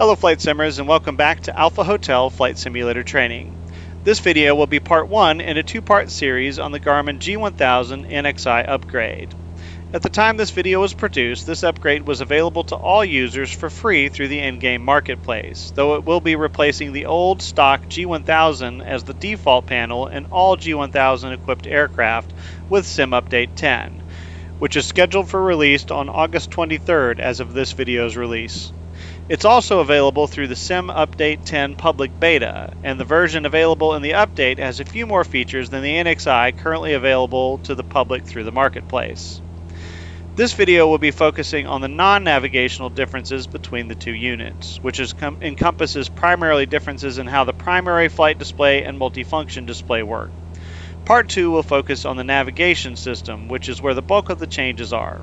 Hello Flight Simmers and welcome back to Alpha Hotel Flight Simulator Training. This video will be part 1 in a two-part series on the Garmin G1000 NXI upgrade. At the time this video was produced, this upgrade was available to all users for free through the in-game marketplace, though it will be replacing the old stock G1000 as the default panel in all G1000 equipped aircraft with Sim Update 10, which is scheduled for release on August 23rd as of this video's release. It's also available through the Sim Update 10 public beta, and the version available in the update has a few more features than the NXI currently available to the public through the marketplace. This video will be focusing on the non-navigational differences between the two units, which encompasses primarily differences in how the primary flight display and multifunction display work. Part 2 will focus on the navigation system, which is where the bulk of the changes are.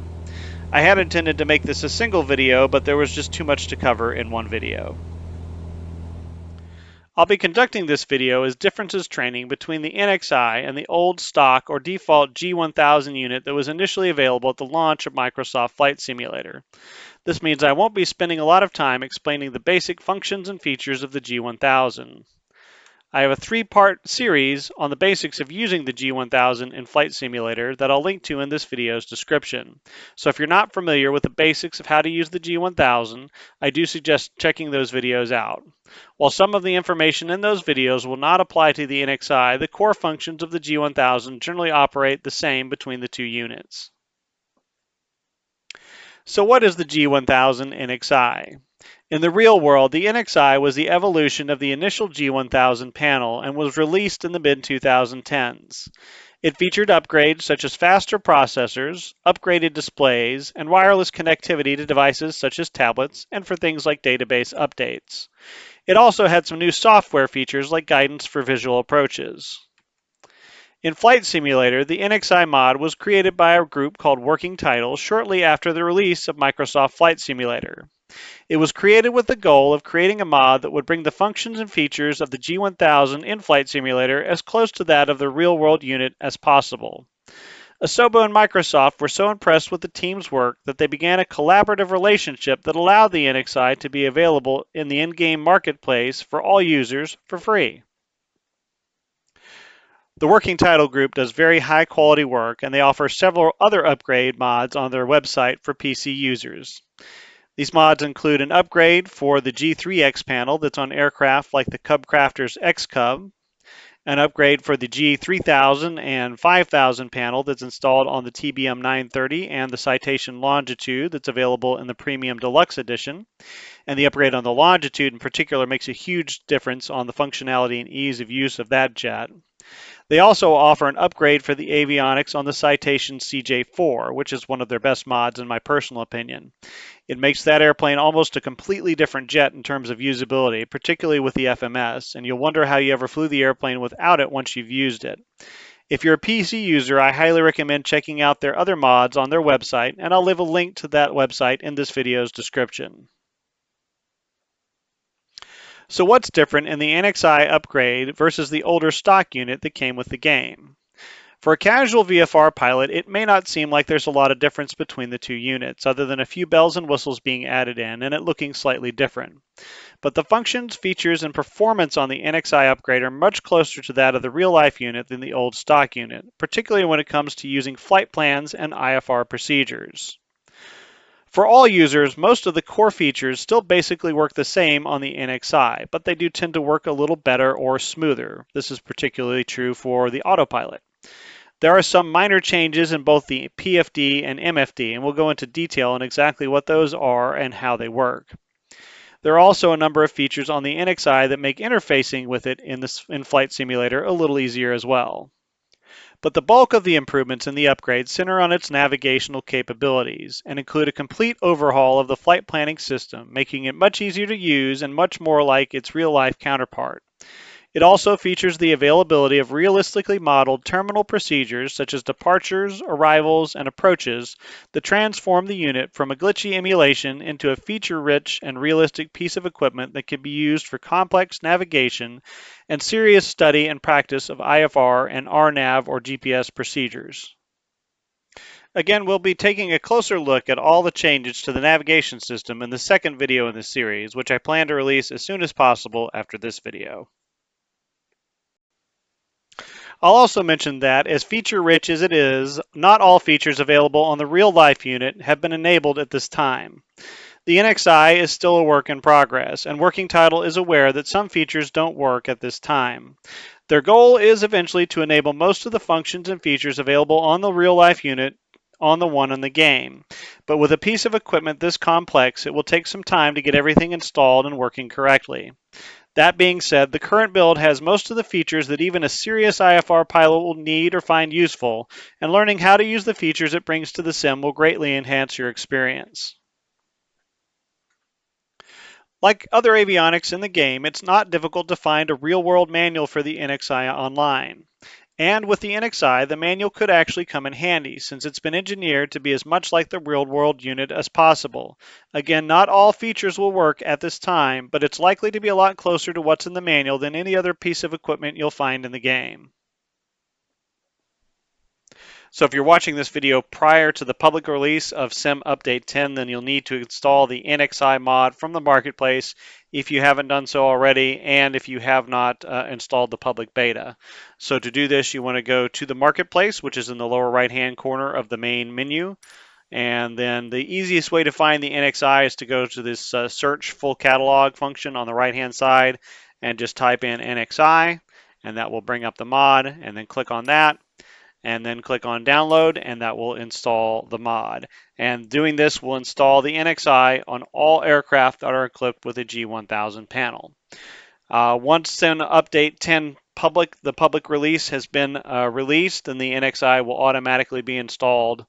I had intended to make this a single video, but there was just too much to cover in one video. I'll be conducting this video as differences training between the NXI and the old stock or default G1000 unit that was initially available at the launch of Microsoft Flight Simulator. This means I won't be spending a lot of time explaining the basic functions and features of the G1000. I have a three-part series on the basics of using the G1000 in Flight Simulator that I'll link to in this video's description. So if you're not familiar with the basics of how to use the G1000, I do suggest checking those videos out. While some of the information in those videos will not apply to the NXI, the core functions of the G1000 generally operate the same between the two units. So what is the G1000 NXI? In the real world, the NXI was the evolution of the initial G1000 panel and was released in the mid-2010s. It featured upgrades such as faster processors, upgraded displays, and wireless connectivity to devices such as tablets and for things like database updates. It also had some new software features like guidance for visual approaches. In Flight Simulator, the NXI mod was created by a group called Working Title shortly after the release of Microsoft Flight Simulator. It was created with the goal of creating a mod that would bring the functions and features of the G1000 in Flight Simulator as close to that of the real-world unit as possible. Asobo and Microsoft were so impressed with the team's work that they began a collaborative relationship that allowed the NXI to be available in the in-game marketplace for all users for free. The Working Title group does very high-quality work, and they offer several other upgrade mods on their website for PC users. These mods include an upgrade for the G3X panel that's on aircraft like the Cubcrafter's X-Cub, an upgrade for the G3000 and 5000 panel that's installed on the TBM 930 and the Citation Longitude that's available in the Premium Deluxe Edition. And the upgrade on the Longitude in particular makes a huge difference on the functionality and ease of use of that jet. They also offer an upgrade for the avionics on the Citation CJ4, which is one of their best mods in my personal opinion. It makes that airplane almost a completely different jet in terms of usability, particularly with the FMS, and you'll wonder how you ever flew the airplane without it once you've used it. If you're a PC user, I highly recommend checking out their other mods on their website, and I'll leave a link to that website in this video's description. So what's different in the NXI upgrade versus the older stock unit that came with the game? For a casual VFR pilot, it may not seem like there's a lot of difference between the two units, other than a few bells and whistles being added in and it looking slightly different. But the functions, features, and performance on the NXI upgrade are much closer to that of the real-life unit than the old stock unit, particularly when it comes to using flight plans and IFR procedures. For all users, most of the core features still basically work the same on the NXI, but they do tend to work a little better or smoother. This is particularly true for the autopilot. There are some minor changes in both the PFD and MFD, and we'll go into detail on exactly what those are and how they work. There are also a number of features on the NXI that make interfacing with it in Flight Simulator a little easier as well. But the bulk of the improvements in the upgrade center on its navigational capabilities and include a complete overhaul of the flight planning system, making it much easier to use and much more like its real-life counterpart. It also features the availability of realistically modeled terminal procedures such as departures, arrivals, and approaches that transform the unit from a glitchy emulation into a feature-rich and realistic piece of equipment that can be used for complex navigation and serious study and practice of IFR and RNAV or GPS procedures. Again, we'll be taking a closer look at all the changes to the navigation system in the second video in this series, which I plan to release as soon as possible after this video. I'll also mention that, as feature-rich as it is, not all features available on the real-life unit have been enabled at this time. The NXI is still a work in progress, and Working Title is aware that some features don't work at this time. Their goal is eventually to enable most of the functions and features available on the real-life unit on the one in the game. But with a piece of equipment this complex, it will take some time to get everything installed and working correctly. That being said, the current build has most of the features that even a serious IFR pilot will need or find useful, and learning how to use the features it brings to the sim will greatly enhance your experience. Like other avionics in the game, it's not difficult to find a real-world manual for the NXI online. And with the NXI, the manual could actually come in handy, since it's been engineered to be as much like the real-world unit as possible. Again, not all features will work at this time, but it's likely to be a lot closer to what's in the manual than any other piece of equipment you'll find in the game. So if you're watching this video prior to the public release of Sim Update 10, then you'll need to install the NXI mod from the marketplace if you haven't done so already, and if you have not installed the public beta. So to do this, you want to go to the marketplace, which is in the lower right-hand corner of the main menu. And then the easiest way to find the NXI is to go to this search full catalog function on the right-hand side and just type in NXI, and that will bring up the mod, and then click on that, and then click on download, and that will install the mod. And doing this will install the NXI on all aircraft that are equipped with a G1000 panel. Once an update 10 the public release has been released, then the NXI will automatically be installed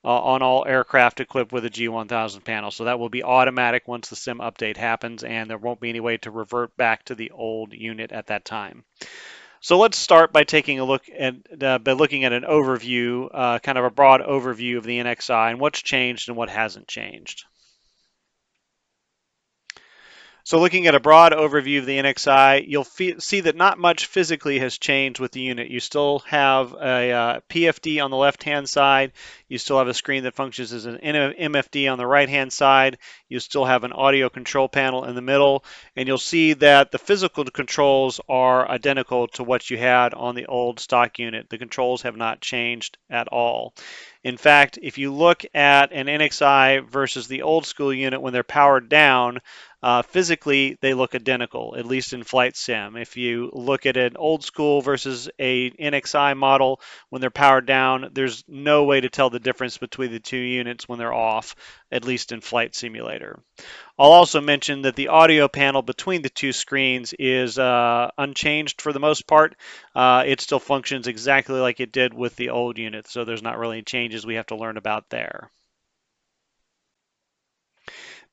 on all aircraft equipped with a G1000 panel. So that will be automatic once the sim update happens, and there won't be any way to revert back to the old unit at that time. So let's start by taking a look at by looking at an overview, kind of a broad overview of the NXI and what's changed and what hasn't changed. So looking at a broad overview of the NXI, you'll see that not much physically has changed with the unit. You still have a PFD on the left-hand side. You still have a screen that functions as an MFD on the right-hand side. You still have an audio control panel in the middle. And you'll see that the physical controls are identical to what you had on the old stock unit. The controls have not changed at all. In fact, if you look at an NXI versus the old school unit when they're powered down, physically, they look identical, at least in flight sim. If you look at an old school versus a NXI model when they're powered down, there's no way to tell the difference between the two units when they're off, at least in Flight Simulator. I'll also mention that the audio panel between the two screens is unchanged for the most part. It still functions exactly like it did with the old unit, so there's not really any changes we have to learn about there.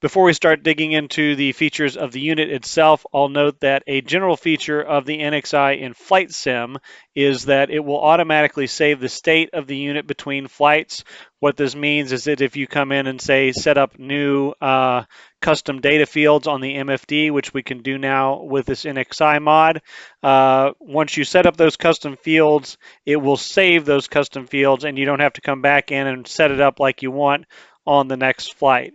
Before we start digging into the features of the unit itself, I'll note that a general feature of the NXI in Flight Sim is that it will automatically save the state of the unit between flights. What this means is that if you come in and say set up new custom data fields on the MFD, which we can do now with this NXI mod, once you set up those custom fields, it will save those custom fields and you don't have to come back in and set it up like you want on the next flight.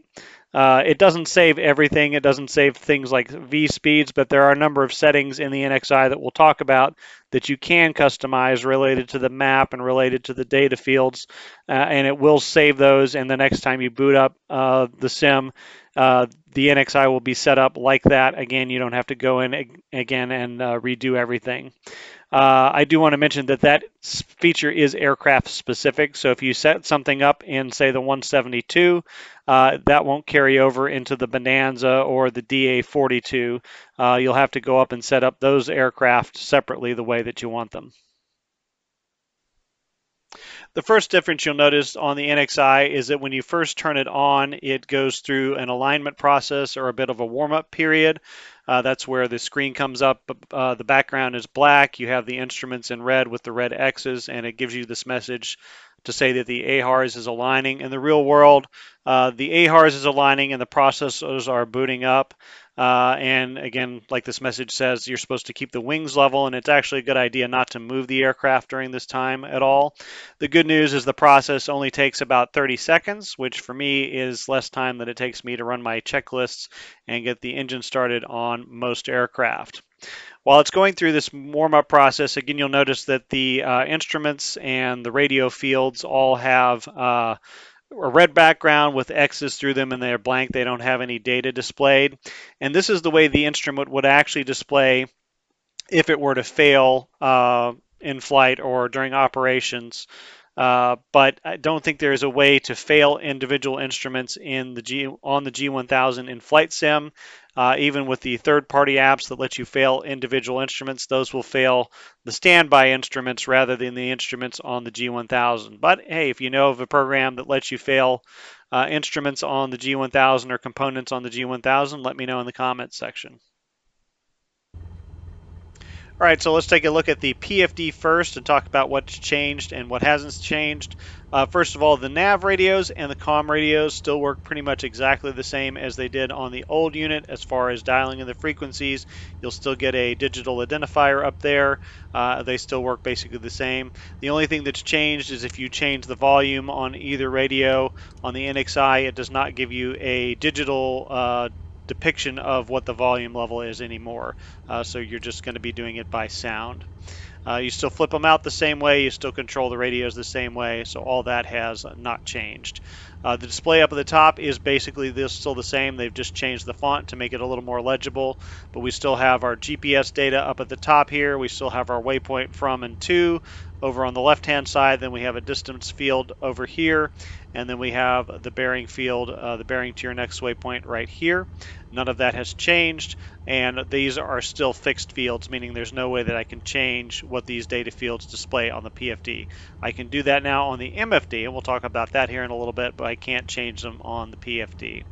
It doesn't save everything. It doesn't save things like V speeds, but there are a number of settings in the NXI that we'll talk about that you can customize related to the map and related to the data fields, and it will save those. And the next time you boot up the sim, the NXI will be set up like that. Again, you don't have to go in again and redo everything. I do want to mention that that feature is aircraft specific. So if you set something up in, say, the 172, that won't carry over into the Bonanza or the DA-42. You'll have to go up and set up those aircraft separately the way that you want them. The first difference you'll notice on the NXI is that when you first turn it on, it goes through an alignment process or a bit of a warm-up period. That's where the screen comes up. The background is black. You have the instruments in red with the red X's, and it gives you this message to say that the AHRS is aligning. In the real world, the AHRS is aligning and the processors are booting up. And again, like this message says, you're supposed to keep the wings level, and it's actually a good idea not to move the aircraft during this time at all. The good news is the process only takes about 30 seconds, which for me is less time than it takes me to run my checklists and get the engine started on most aircraft. While it's going through this warm-up process, again, you'll notice that the instruments and the radio fields all have a red background with X's through them, and they're blank. They don't have any data displayed. And this is the way the instrument would actually display if it were to fail in flight or during operations. But I don't think there is a way to fail individual instruments on the G1000 in Flight Sim. Even with the third-party apps that let you fail individual instruments, those will fail the standby instruments rather than the instruments on the G1000. But hey, if you know of a program that lets you fail instruments on the G1000 or components on the G1000, let me know in the comments section. All right, so let's take a look at the PFD first and talk about what's changed and what hasn't changed. First of all, the nav radios and the comm radios still work pretty much exactly the same as they did on the old unit as far as dialing in the frequencies. You'll still get a digital identifier up there. They still work basically the same. The only thing that's changed is if you change the volume on either radio on the NXI, it does not give you a digital depiction of what the volume level is anymore. So you're just going to be doing it by sound. You still flip them out the same way. You still control the radios the same way. So all that has not changed. The display up at the top is basically still the same. They've just changed the font to make it a little more legible. But we still have our GPS data up at the top here. We still have our waypoint from and to over on the left-hand side. Then we have a distance field over here. And then we have the bearing field, the bearing to your next waypoint right here. None of that has changed, and these are still fixed fields, meaning there's no way that I can change what these data fields display on the PFD. I can do that now on the MFD, and we'll talk about that here in a little bit, but I can't change them on the PFD.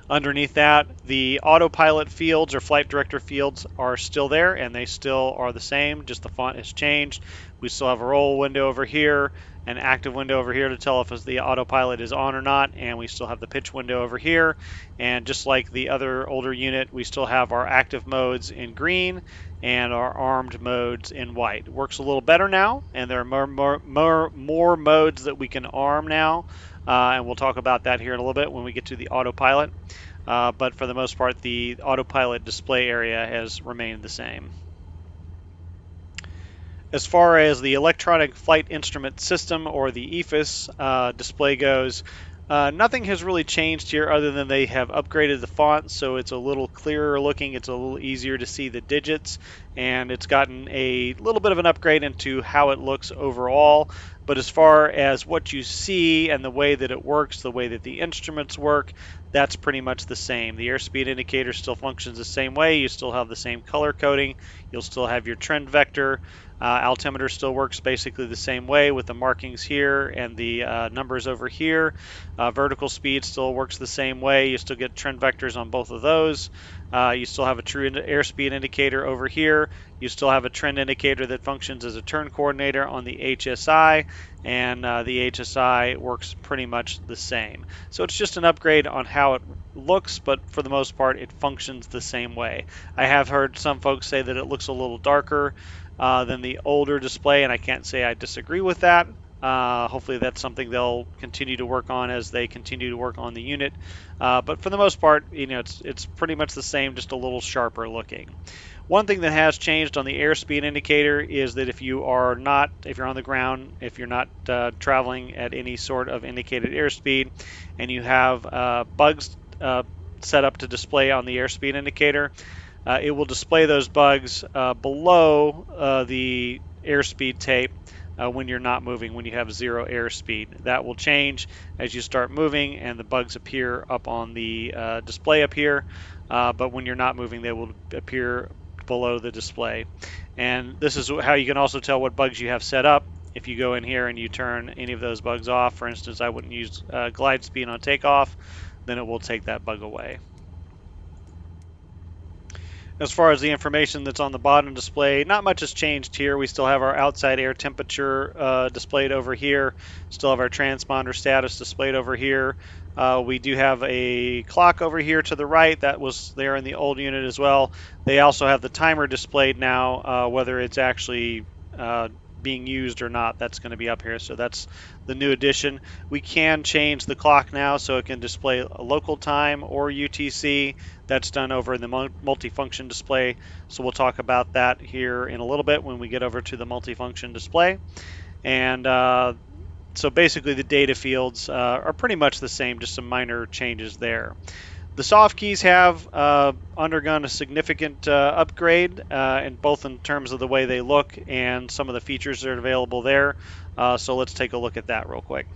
Underneath that, the autopilot fields or flight director fields are still there, and they still are the same, just the font has changed. We still have a roll window over here, an active window over here to tell if the autopilot is on or not, and we still have the pitch window over here. And just like the other older unit, we still have our active modes in green and our armed modes in white. It works a little better now, and there are more modes that we can arm now. And we'll talk about that here in a little bit when we get to the autopilot. But for the most part, the autopilot display area has remained the same. As far as the electronic flight instrument system, or the EFIS display goes, nothing has really changed here other than they have upgraded the font, so it's a little clearer looking, it's a little easier to see the digits, and it's gotten a little bit of an upgrade into how it looks overall. But as far as what you see and the way that it works, the way that the instruments work, that's pretty much the same. The airspeed indicator still functions the same way. You still have the same color coding. You'll still have your trend vector. Altimeter still works basically the same way with the markings here and the numbers over here. Vertical speed still works the same way. You still get trend vectors on both of those. You still have a true airspeed indicator over here. You still have a trend indicator that functions as a turn coordinator on the HSI, and the HSI works pretty much the same. So it's just an upgrade on how it looks, but for the most part it functions the same way. I have heard some folks say that it looks a little darker than the older display, and I can't say I disagree with that. Hopefully that's something they'll continue to work on as they continue to work on the unit. But for the most part, it's pretty much the same, just a little sharper looking. One thing that has changed on the airspeed indicator is that if you're on the ground, if you're not traveling at any sort of indicated airspeed, and you have bugs set up to display on the airspeed indicator, it will display those bugs below the airspeed tape when you're not moving, when you have zero airspeed. That will change as you start moving and the bugs appear up on the display up here, but when you're not moving, they will appear below the display. And this is how you can also tell what bugs you have set up. If you go in here and you turn any of those bugs off, for instance, I wouldn't use glide speed on takeoff, then it will take that bug away. As far as the information that's on the bottom display, not much has changed here. We still have our outside air temperature displayed over here, still have our transponder status displayed over here. We do have a clock over here to the right that was there in the old unit as well. They also have the timer displayed now, whether it's actually being used or not. That's going to be up here, so that's the new addition. We can change the clock now so it can display a local time or UTC. That's done over in the multifunction display, so we'll talk about that here in a little bit when we get over to the multifunction display. And so basically the data fields are pretty much the same, just some minor changes there. The Softkys have undergone a significant upgrade, both in terms of the way they look and some of the features that are available there. So let's take a look at that real quick.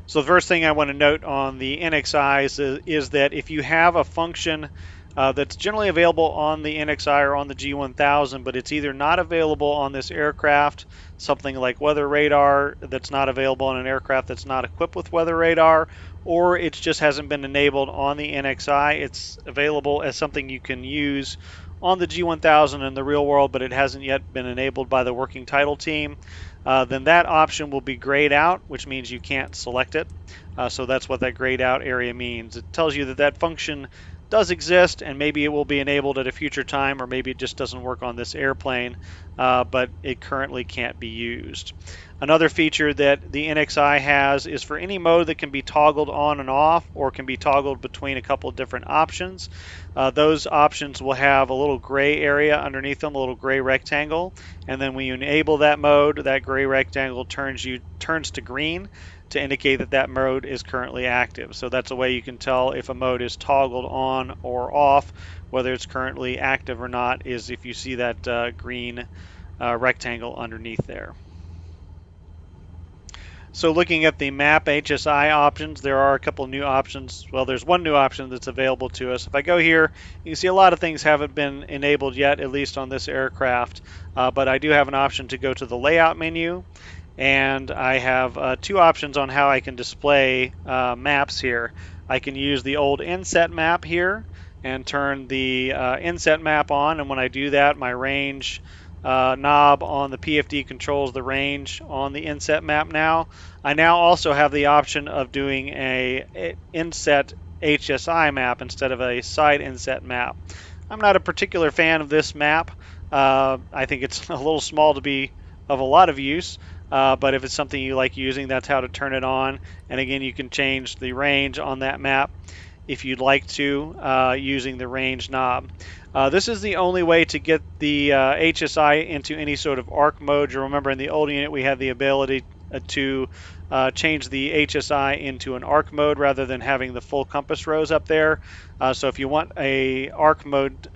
So the first thing I want to note on the NXIs is that if you have a function that's generally available on the NXI or on the G1000, but it's either not available on this aircraft, something like weather radar that's not available on an aircraft that's not equipped with weather radar, or it just hasn't been enabled on the NXI, it's available as something you can use on the G1000 in the real world, but it hasn't yet been enabled by the working title team. Then that option will be grayed out, which means you can't select it. So that's what that grayed out area means. It tells you that that function does exist, and maybe it will be enabled at a future time, or maybe it just doesn't work on this airplane, but it currently can't be used. Another feature that the NXI has is for any mode that can be toggled on and off, or can be toggled between a couple of different options. Those options will have a little gray area underneath them, a little gray rectangle, and then when you enable that mode, that gray rectangle turns to green to indicate that that mode is currently active. So that's a way you can tell if a mode is toggled on or off, whether it's currently active or not, is if you see that green rectangle underneath there. So looking at the map HSI options, there are a couple new options. Well, there's one new option that's available to us. If I go here, you can see a lot of things haven't been enabled yet, at least on this aircraft. But I do have an option to go to the layout menu, and I have two options on how I can display maps here. I can use the old inset map here and turn the inset map on, and when I do that, my range knob on the PFD controls the range on the inset map now. I now also have the option of doing a inset HSI map instead of a side inset map. I'm not a particular fan of this map. I think it's a little small to be of a lot of use, but if it's something you like using, that's how to turn it on. And again, you can change the range on that map if you'd like to using the range knob. This is the only way to get the HSI into any sort of arc mode. You remember in the old unit we had the ability to change the HSI into an arc mode rather than having the full compass rose up there. So if you want a arc mode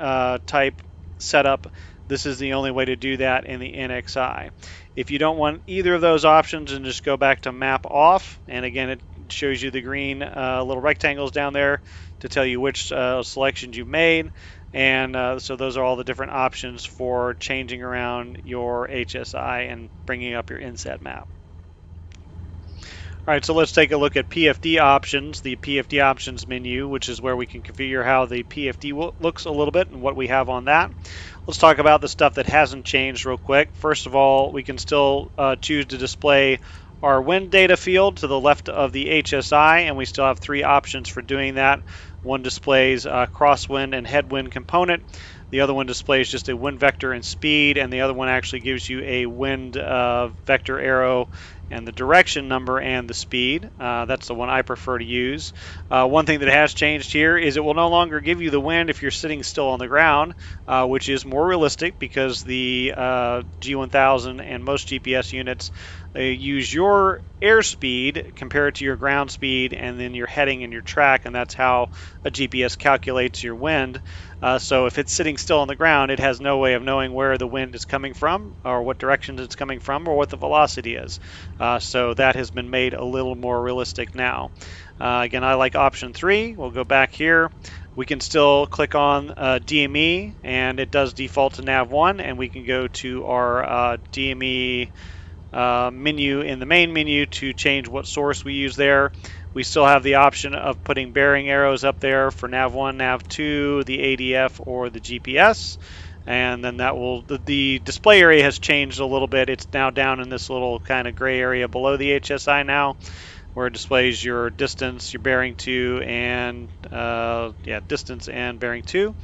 type setup, this is the only way to do that in the NXI. If you don't want either of those options, and just go back to map off, and again it shows you the green little rectangles down there to tell you which selections you've made. And so those are all the different options for changing around your HSI and bringing up your inset map. All right, so let's take a look at PFD options, the PFD options menu, which is where we can configure how the PFD looks a little bit and what we have on that. Let's talk about the stuff that hasn't changed real quick. First of all, we can still choose to display our wind data field to the left of the HSI, and we still have three options for doing that. One displays crosswind and headwind component. The other one displays just a wind vector and speed, and the other one actually gives you a wind vector arrow and the direction number and the speed. That's the one I prefer to use. One thing that has changed here is it will no longer give you the wind if you're sitting still on the ground, which is more realistic because the G1000 and most GPS units use your airspeed compared to your ground speed and then your heading and your track, and that's how a GPS calculates your wind. So if it's sitting still on the ground, it has no way of knowing where the wind is coming from or what directions it's coming from or what the velocity is. So that has been made a little more realistic now. Again, I like option 3. We'll go back here. We can still click on DME, and it does default to nav 1, and we can go to our DME menu in the main menu to change what source we use there. We still have the option of putting bearing arrows up there for nav 1, nav 2, the ADF, or the GPS. And then that will, the display area has changed a little bit. It's now down in this little kind of gray area below the HSI now, where it displays your distance, your bearing to, and distance and bearing to.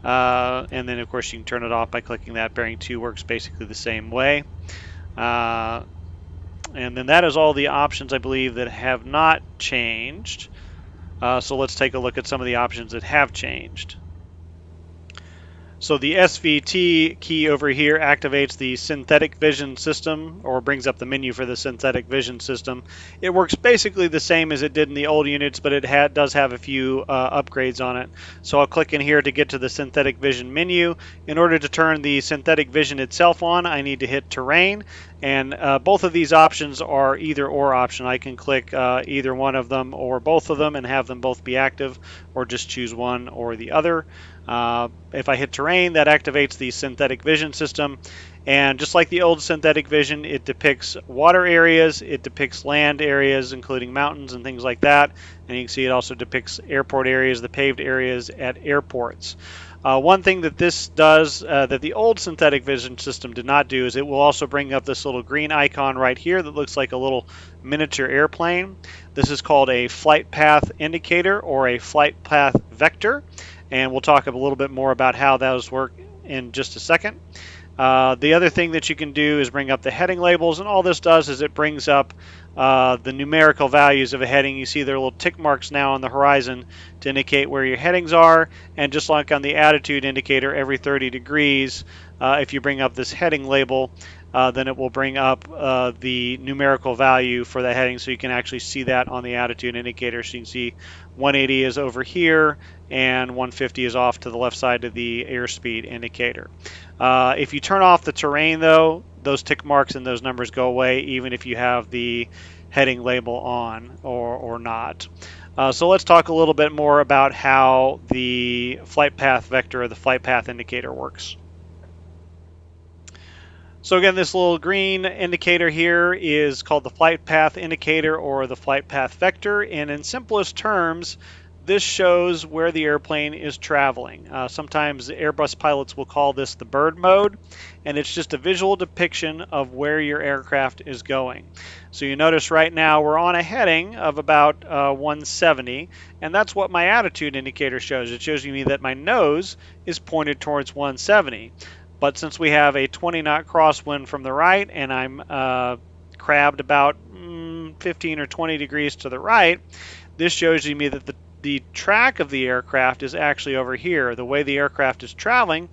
And then of course you can turn it off by clicking that. Bearing to works basically the same way. And then that is all the options, I believe, that have not changed. So let's take a look at some of the options that have changed. So the SVT key over here activates the synthetic vision system, or brings up the menu for the synthetic vision system. It works basically the same as it did in the old units, but it does have a few upgrades on it. So I'll click in here to get to the synthetic vision menu. In order to turn the synthetic vision itself on, I need to hit terrain. And both of these options are either or option. I can click either one of them or both of them and have them both be active, or just choose one or the other. If I hit terrain, that activates the synthetic vision system. And just like the old synthetic vision, it depicts water areas, it depicts land areas, including mountains and things like that. And you can see it also depicts airport areas, the paved areas at airports. One thing that this does that the old synthetic vision system did not do is it will also bring up this little green icon right here that looks like a little miniature airplane. This is called a flight path indicator, or a flight path vector. And we'll talk a little bit more about how those work in just a second. The other thing that you can do is bring up the heading labels, and all this does is it brings up the numerical values of a heading. You see there are little tick marks now on the horizon to indicate where your headings are, and just like on the attitude indicator, every 30 degrees, if you bring up this heading label, then it will bring up the numerical value for the heading, so you can actually see that on the attitude indicator. So you can see 180 is over here, and 150 is off to the left side of the airspeed indicator. If you turn off the terrain, though, those tick marks and those numbers go away, even if you have the heading label on or not. So let's talk a little bit more about how the flight path vector, or the flight path indicator, works. So again, this little green indicator here is called the flight path indicator, or the flight path vector, and in simplest terms, this shows where the airplane is traveling. Sometimes Airbus pilots will call this the bird mode, and it's just a visual depiction of where your aircraft is going. So you notice right now we're on a heading of about 170, and that's what my attitude indicator shows. It shows me that my nose is pointed towards 170. But since we have a 20-knot crosswind from the right, and I'm crabbed about 15 or 20 degrees to the right, this shows me that the track of the aircraft is actually over here. The way the aircraft is traveling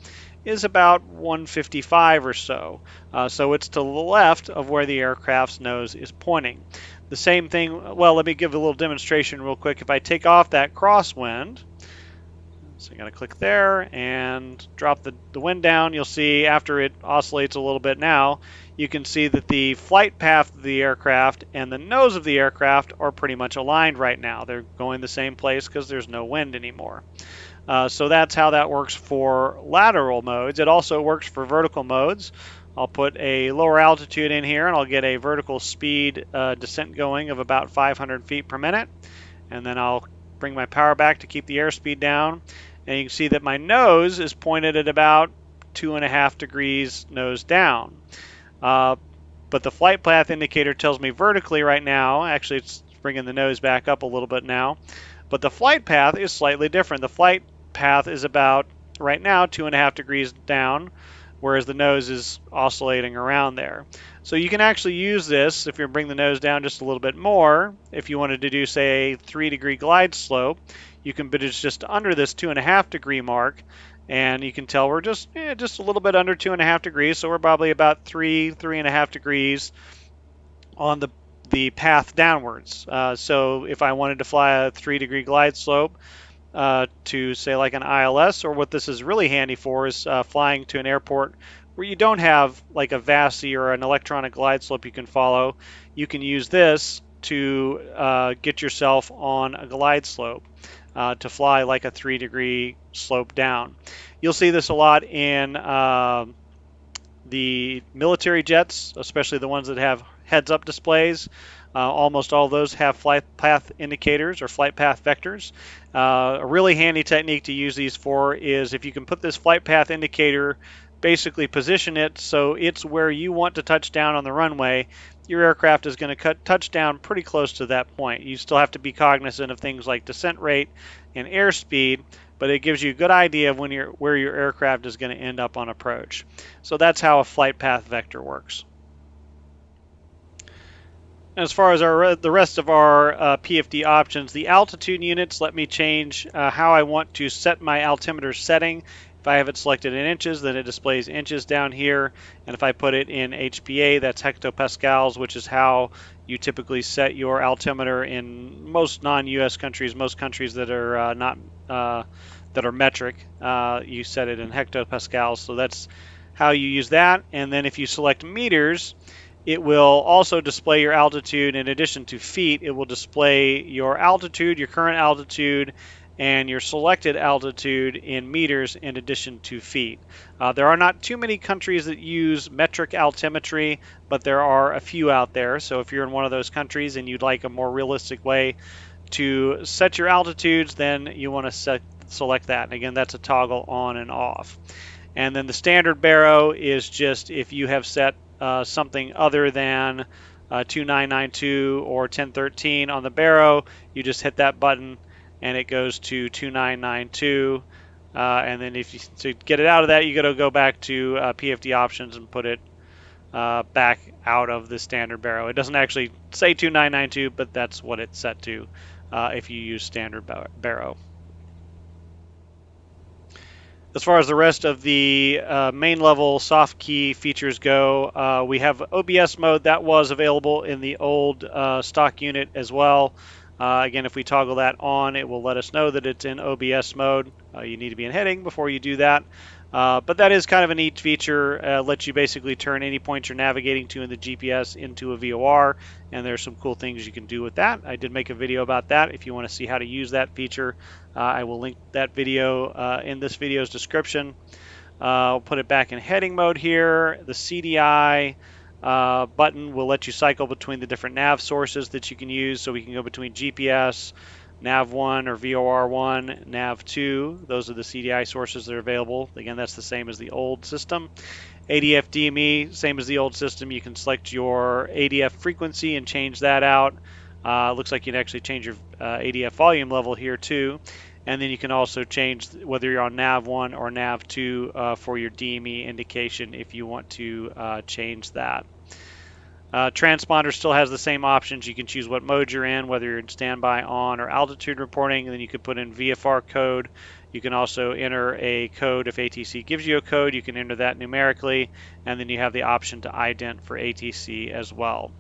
is about 155 or so. So it's to the left of where the aircraft's nose is pointing. The same thing, well, let me give a little demonstration real quick. If I take off that crosswind, so I'm going to click there and drop the wind down. You'll see after it oscillates a little bit now, you can see that the flight path of the aircraft and the nose of the aircraft are pretty much aligned right now. They're going the same place because there's no wind anymore. So that's how that works for lateral modes. It also works for vertical modes. I'll put a lower altitude in here, and I'll get a vertical speed descent going of about 500 feet per minute. And then I'll bring my power back to keep the airspeed down. And you can see that my nose is pointed at about 2.5 degrees nose down. But the flight path indicator tells me vertically right now, actually it's bringing the nose back up a little bit now, but the flight path is slightly different. The flight path is about, right now, 2.5 degrees down, whereas the nose is oscillating around there. So you can actually use this if you bring the nose down just a little bit more. If you wanted to do, say, a 3-degree glide slope, you can put it just under this 2.5 degree mark, and you can tell we're just a little bit under 2.5 degrees, so we're probably about 3.5 degrees on the path downwards. So if I wanted to fly a 3-degree glide slope to, say, like an ILS, or what this is really handy for is flying to an airport where you don't have like a VASI or an electronic glide slope you can follow, you can use this to get yourself on a glide slope to fly like a 3-degree slope down. You'll see this a lot in The military jets, especially the ones that have heads-up displays, almost all of those have flight path indicators or flight path vectors. A really handy technique to use these for is if you can put this flight path indicator, basically position it so it's where you want to touch down on the runway, your aircraft is going to touch down pretty close to that point. You still have to be cognizant of things like descent rate and airspeed, but it gives you a good idea of where your aircraft is going to end up on approach. So that's how a flight path vector works. As far as the rest of our PFD options, the altitude units let me change how I want to set my altimeter setting. If I have it selected in inches, then it displays inches down here. And if I put it in HPA, that's hectopascals, which is how you typically set your altimeter in most non-US countries, most countries that are not that are metric. You set it in hectopascals, so that's how you use that. And then if you select meters, it will also display your altitude. In addition to feet, it will display your altitude, your current altitude, and your selected altitude in meters in addition to feet. There are not too many countries that use metric altimetry, but there are a few out there. So if you're in one of those countries and you'd like a more realistic way to set your altitudes, then you want to select that. And again, that's a toggle on and off. And then the standard baro is just if you have set something other than 2992 or 1013 on the baro, you just hit that button and it goes to 2992. And then if you to get it out of that, you got to go back to PFD options and put it back out of the standard baro. It doesn't actually say 2992, but that's what it's set to if you use standard baro. As far as the rest of the main level soft key features go, we have OBS mode that was available in the old stock unit as well. Again, if we toggle that on, it will let us know that it's in OBS mode. You need to be in heading before you do that. But that is kind of a neat feature. Lets you basically turn any point you're navigating to in the GPS into a VOR, and there's some cool things you can do with that. I did make a video about that. If you want to see how to use that feature, I will link that video in this video's description. I'll put it back in heading mode here. The CDI button will let you cycle between the different nav sources that you can use, so we can go between GPS, Nav1 or VOR1, Nav2. Those are the CDI sources that are available. Again, that's the same as the old system. ADF DME, same as the old system. You can select your ADF frequency and change that out. Looks like you can actually change your ADF volume level here too. And then you can also change whether you're on Nav1 or Nav2 for your DME indication if you want to change that. Transponder still has the same options. You can choose what mode you're in, whether you're in standby, on, or altitude reporting, and then you can put in VFR code. You can also enter a code if ATC gives you a code. You can enter that numerically, and then you have the option to ident for ATC as well.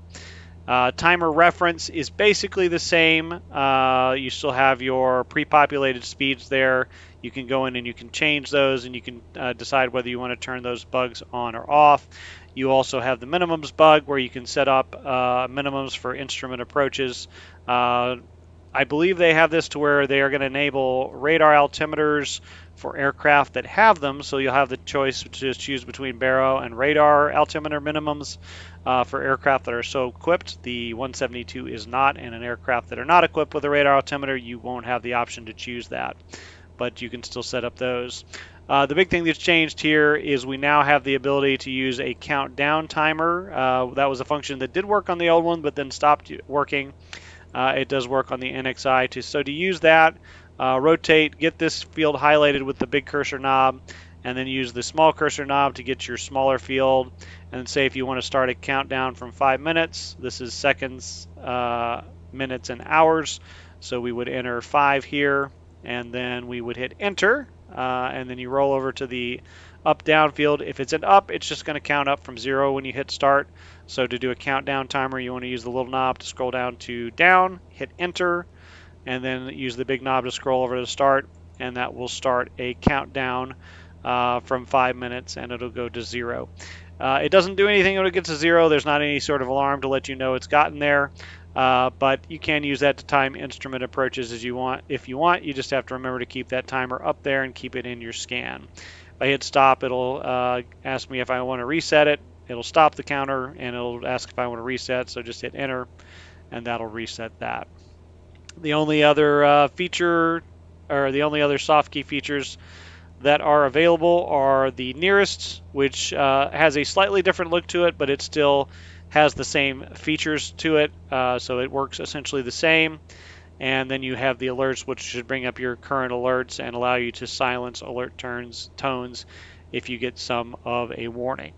Timer reference is basically the same. You still have your pre-populated speeds there. You can go in and you can change those, and you can decide whether you want to turn those bugs on or off. You also have the minimums bug where you can set up minimums for instrument approaches. I believe they have this to where they are going to enable radar altimeters for aircraft that have them, so you'll have the choice to just choose between baro and radar altimeter minimums for aircraft that are so equipped. The 172 is not, and an aircraft that are not equipped with a radar altimeter, you won't have the option to choose that, but you can still set up those. The big thing that's changed here is we now have the ability to use a countdown timer. That was a function that did work on the old one, but then stopped working. It does work on the NXI too. So to use that, rotate, get this field highlighted with the big cursor knob, and then use the small cursor knob to get your smaller field. And say if you want to start a countdown from 5 minutes, this is seconds, minutes, and hours. So we would enter 5 here, and then we would hit enter, and then you roll over to the up-down field. If it's an up, it's just going to count up from 0 when you hit start. So to do a countdown timer, you want to use the little knob to scroll down to down, hit enter, and then use the big knob to scroll over to start, and that will start a countdown from 5 minutes, and it'll go to 0. It doesn't do anything when it gets to 0. There's not any sort of alarm to let you know it's gotten there, but you can use that to time instrument approaches as you want. If you want, you just have to remember to keep that timer up there and keep it in your scan. If I hit stop, it'll ask me if I want to reset it. It'll stop the counter, and it'll ask if I want to reset, so just hit enter, and that'll reset that. The only other feature, or the only other Softkey features that are available are the nrst, which has a slightly different look to it, but it still has the same features to it, so it works essentially the same. And then you have the alerts, which should bring up your current alerts and allow you to silence alert tones if you get some of a warning.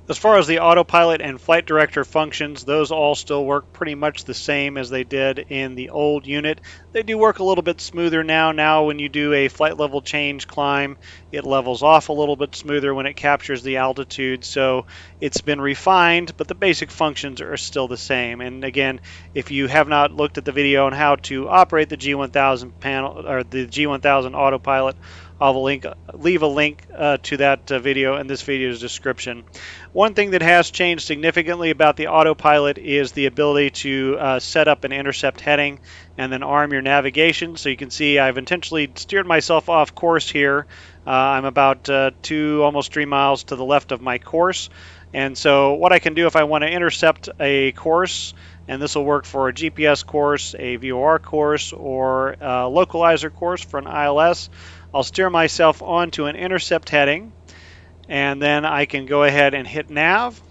As far as the autopilot and flight director functions, those all still work pretty much the same as they did in the old unit. They do work a little bit smoother now. Now when you do a flight level change climb, it levels off a little bit smoother when it captures the altitude. So it's been refined, but the basic functions are still the same. And again, if you have not looked at the video on how to operate the G1000 panel or the G1000 autopilot, I'll leave a link to that video in this video's description. One thing that has changed significantly about the autopilot is the ability to set up an intercept heading and then arm your navigation. So you can see I've intentionally steered myself off course here. I'm about 2, almost 3 miles to the left of my course. And so what I can do if I want to intercept a course, and this will work for a GPS course, a VOR course, or a localizer course for an ILS, I'll steer myself onto an intercept heading, and then I can go ahead and hit nav.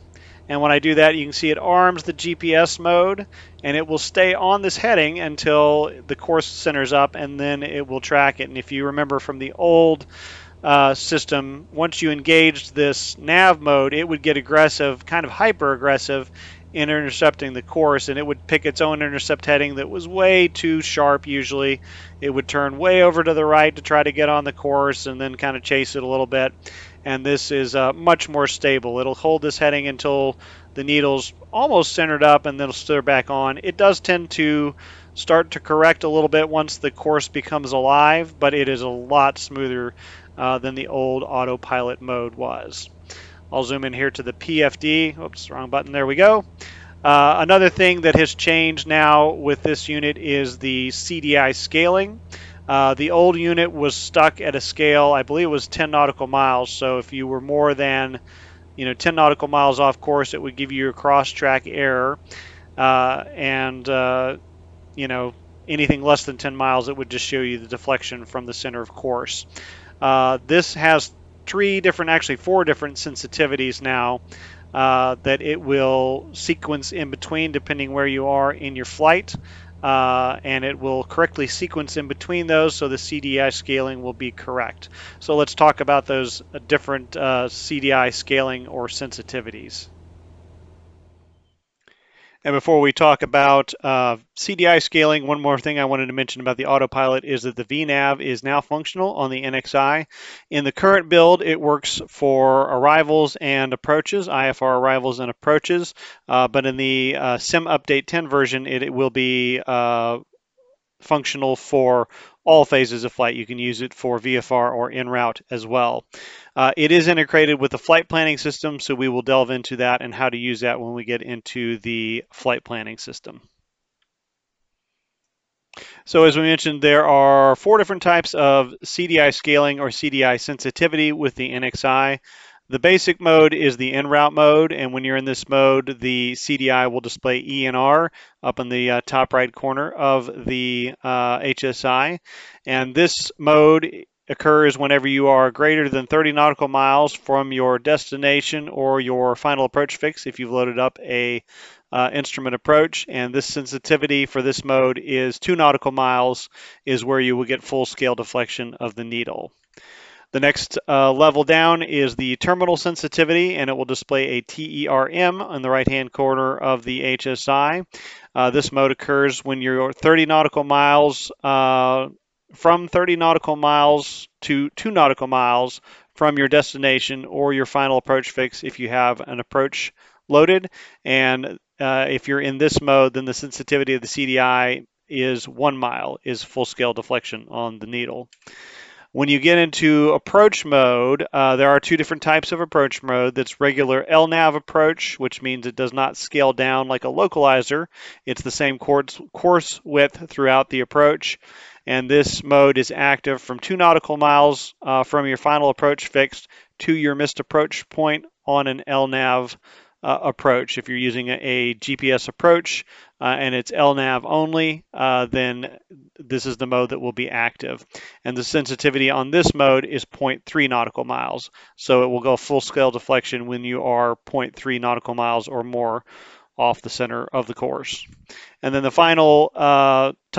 And when I do that, you can see it arms the GPS mode, and it will stay on this heading until the course centers up, and then it will track it. And if you remember from the old system, once you engaged this nav mode, it would get aggressive, kind of hyper aggressive, in intercepting the course, and it would pick its own intercept heading that was way too sharp usually. It would turn way over to the right to try to get on the course and then kind of chase it a little bit. And this is much more stable. It'll hold this heading until the needle's almost centered up, and then it'll steer back on. It does tend to start to correct a little bit once the course becomes alive, but it is a lot smoother than the old autopilot mode was. I'll zoom in here to the PFD. Oops, wrong button. There we go. Another thing that has changed now with this unit is the CDI scaling. The old unit was stuck at a scale, I believe it was 10 nautical miles. So if you were more than 10 nautical miles off course, it would give you a cross-track error. Anything less than 10 miles, it would just show you the deflection from the center of course. This has four different sensitivities now that it will sequence in between depending where you are in your flight, and it will correctly sequence in between those, so the CDI scaling will be correct. So let's talk about those different CDI scaling or sensitivities. And before we talk about CDI scaling, one more thing I wanted to mention about the autopilot is that the VNav is now functional on the NXI. In the current build, it works for arrivals and approaches, IFR arrivals and approaches, but in the Sim Update 10 version, it will be functional for all phases of flight. You can use it for VFR or en route as well. It is integrated with the flight planning system, so we will delve into that and how to use that when we get into the flight planning system. So as we mentioned, there are 4 different types of CDI scaling or CDI sensitivity with the NXI. The basic mode is the en route mode, and when you're in this mode, the CDI will display ENR up in the top right corner of the HSI. And this mode occurs whenever you are greater than 30 nautical miles from your destination or your final approach fix if you've loaded up a instrument approach. And this sensitivity for this mode is 2 nautical miles is where you will get full scale deflection of the needle. The next level down is the terminal sensitivity, and it will display a TERM on the right-hand corner of the HSI. This mode occurs when you're 30 nautical miles, from 30 nautical miles to 2 nautical miles from your destination or your final approach fix if you have an approach loaded. And if you're in this mode, then the sensitivity of the CDI is 1 mile, is full-scale deflection on the needle. When you get into approach mode, there are 2 different types of approach mode. That's regular LNAV approach, which means it does not scale down like a localizer. It's the same course width throughout the approach. And this mode is active from 2 nautical miles from your final approach fixed to your missed approach point on an LNAV approach. If you're using a GPS approach and it's LNAV only, then this is the mode that will be active. And the sensitivity on this mode is 0.3 nautical miles. So it will go full scale deflection when you are 0.3 nautical miles or more off the center of the course. And then the final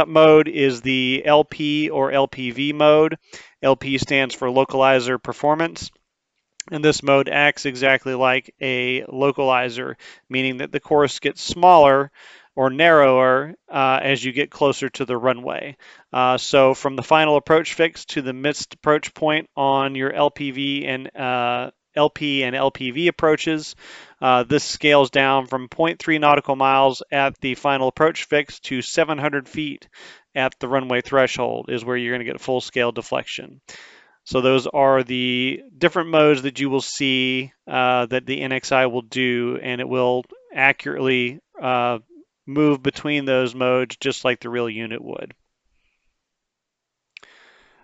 mode is the LP or LPV mode. LP stands for localizer performance. And this mode acts exactly like a localizer, meaning that the course gets smaller or narrower as you get closer to the runway. So from the final approach fix to the missed approach point on your LPV and LP and LPV approaches, this scales down from 0.3 nautical miles at the final approach fix to 700 feet at the runway threshold is where you're going to get full scale deflection. So those are the different modes that you will see that the NXI will do, and it will accurately move between those modes just like the real unit would.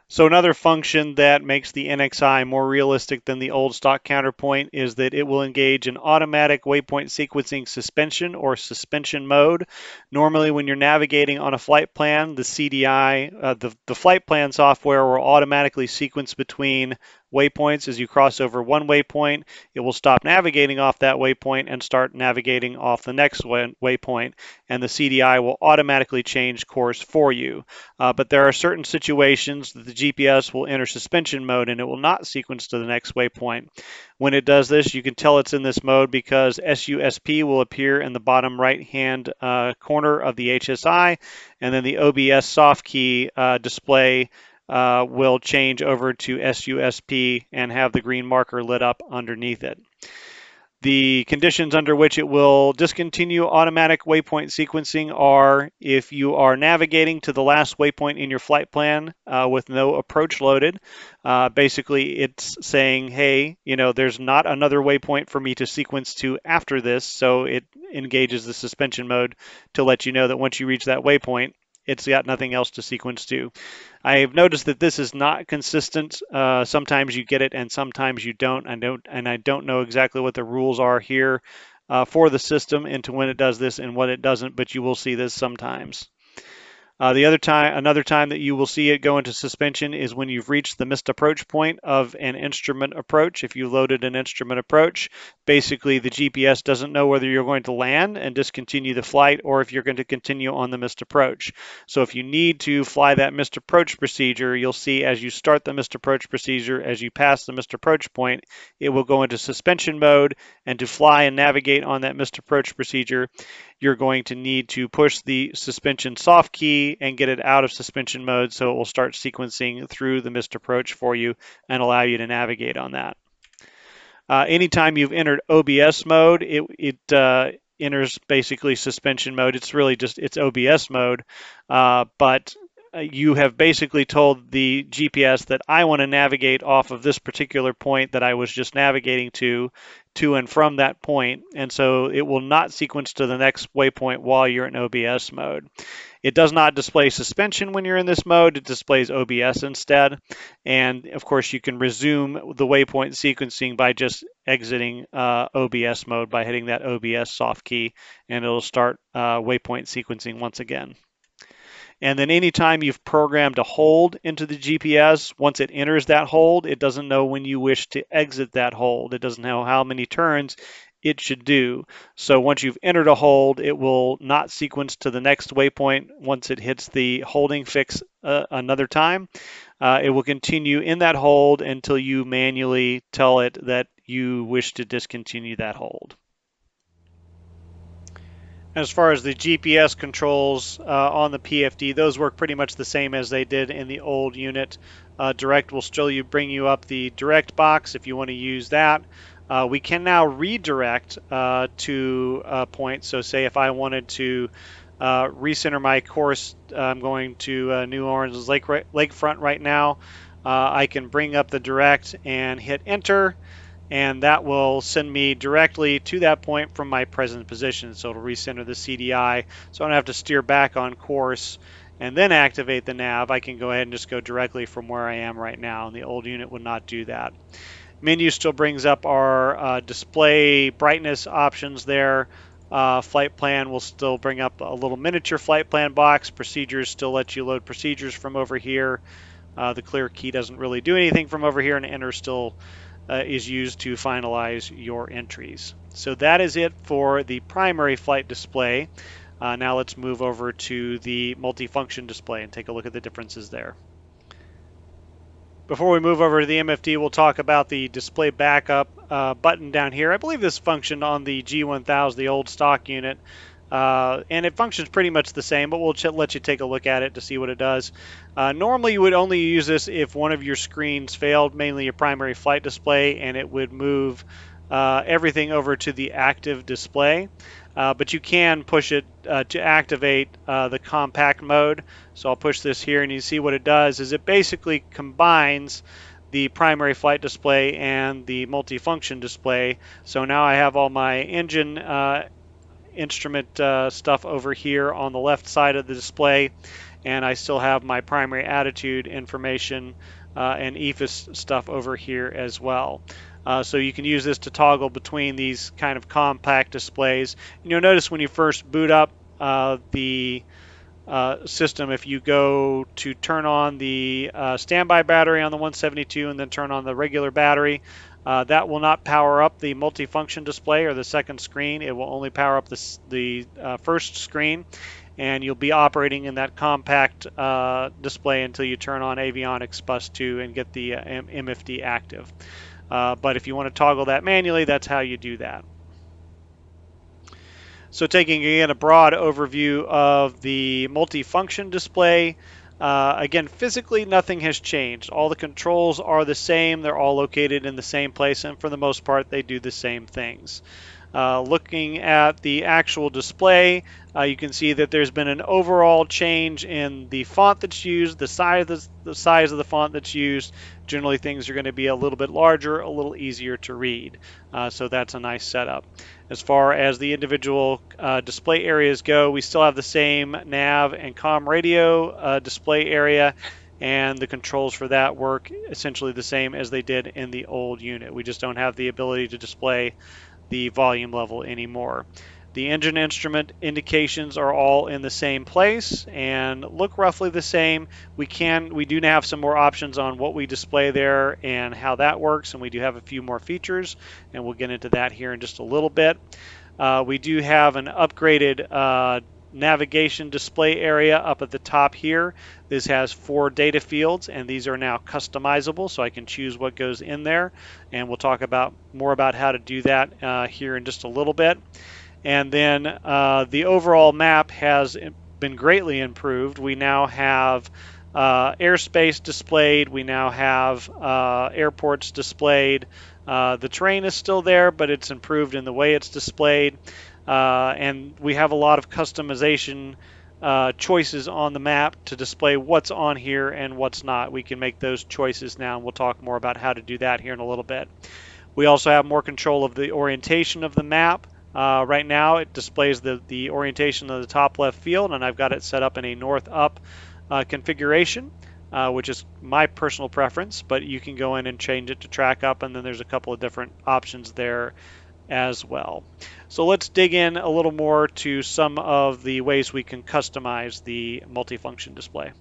So another function that makes the NXI more realistic than the old stock counterpoint is that it will engage in automatic waypoint sequencing suspension or suspension mode. Normally when you're navigating on a flight plan, the CDI, the flight plan software will automatically sequence between waypoints. As you cross over one waypoint, it will stop navigating off that waypoint and start navigating off the next waypoint, and the CDI will automatically change course for you. But there are certain situations that the GPS will enter suspension mode and it will not sequence to the next waypoint. When it does this, you can tell it's in this mode because SUSP will appear in the bottom right-hand corner of the HSI, and then the OBS Softkey display will change over to SUSP and have the green marker lit up underneath it. The conditions under which it will discontinue automatic waypoint sequencing are if you are navigating to the last waypoint in your flight plan with no approach loaded. Basically, it's saying, hey, there's not another waypoint for me to sequence to after this, so it engages the suspension mode to let you know that once you reach that waypoint, it's got nothing else to sequence to. I have noticed that this is not consistent. Sometimes you get it and sometimes you don't. I don't know exactly what the rules are here for the system into when it does this and what it doesn't, but you will see this sometimes. Another time that you will see it go into suspension is when you've reached the missed approach point of an instrument approach. If you loaded an instrument approach, basically the GPS doesn't know whether you're going to land and discontinue the flight or if you're going to continue on the missed approach. So if you need to fly that missed approach procedure, you'll see as you start the missed approach procedure, as you pass the missed approach point, it will go into suspension mode, and to fly and navigate on that missed approach procedure, you're going to need to push the suspension soft key and get it out of suspension mode so it will start sequencing through the missed approach for you and allow you to navigate on that. Anytime you've entered OBS mode, it enters basically suspension mode. It's really just it's OBS mode, but you have basically told the GPS that I want to navigate off of this particular point that I was just navigating to and from that point, and so it will not sequence to the next waypoint while you're in OBS mode. It does not display suspension when you're in this mode. It displays OBS instead, and of course you can resume the waypoint sequencing by just exiting OBS mode by hitting that OBS soft key, and it'll start waypoint sequencing once again. And then anytime you've programmed a hold into the GPS, once it enters that hold, it doesn't know when you wish to exit that hold. It doesn't know how many turns it should do. So once you've entered a hold, it will not sequence to the next waypoint once it hits the holding fix another time. It will continue in that hold until you manually tell it that you wish to discontinue that hold. As far as the GPS controls on the PFD, those work pretty much the same as they did in the old unit. Direct will still bring you up the direct box if you want to use that. We can now redirect to a point. So say if I wanted to recenter my course, I'm going to New Orleans lakefront right now. I can bring up the direct and hit enter, and that will send me directly to that point from my present position. So it'll recenter the CDI, so I don't have to steer back on course and then activate the nav, I can go ahead and just go directly from where I am right now, and the old unit would not do that. Menu still brings up our display brightness options there. Flight plan will still bring up a little miniature flight plan box. Procedures still let you load procedures from over here. The clear key doesn't really do anything from over here, and enter still is used to finalize your entries. So that is it for the primary flight display. Now let's move over to the multifunction display and take a look at the differences there. Before we move over to the MFD, we'll talk about the display backup button down here. I believe this functioned on the G1000, the old stock unit, and it functions pretty much the same, but we'll let you take a look at it to see what it does. Normally, you would only use this if one of your screens failed, mainly your primary flight display, and it would move everything over to the active display. But you can push it to activate the compact mode. So I'll push this here, and you see what it does is it basically combines the primary flight display and the multifunction display. So now I have all my engine instrument stuff over here on the left side of the display, and I still have my primary attitude information and EFIS stuff over here as well. So you can use this to toggle between these kind of compact displays. And you'll notice when you first boot up the system, if you go to turn on the standby battery on the 172 and then turn on the regular battery, that will not power up the multifunction display or the second screen. It will only power up the first screen, and you'll be operating in that compact display until you turn on Avionics Bus 2 and get the MFD active. But if you want to toggle that manually, that's how you do that. So taking again a broad overview of the multifunction display, again, physically nothing has changed. All the controls are the same. They're all located in the same place, and for the most part, they do the same things. Looking at the actual display, you can see that there's been an overall change in the font that's used, the size of the font that's used. Generally, things are going to be a little bit larger, a little easier to read. So that's a nice setup. As far as the individual display areas go, we still have the same nav and comm radio display area, and the controls for that work essentially the same as they did in the old unit. We just don't have the ability to display the volume level anymore. The engine instrument indications are all in the same place and look roughly the same. We do have some more options on what we display there and how that works, and we do have a few more features, and we'll get into that here in just a little bit. We do have an upgraded navigation display area up at the top here. This has 4 data fields, and these are now customizable, so I can choose what goes in there, and we'll talk more about how to do that here in just a little bit. And then the overall map has been greatly improved. We now have airspace displayed. We now have airports displayed. The terrain is still there, but it's improved in the way it's displayed. And we have a lot of customization choices on the map to display what's on here and what's not. We can make those choices now, and we'll talk more about how to do that here in a little bit. We also have more control of the orientation of the map. Right now it displays the orientation of the top left field, and I've got it set up in a north-up configuration, which is my personal preference, but you can go in and change it to track up, and then there's a couple of different options there as well. So let's dig in a little more to some of the ways we can customize the multifunction display.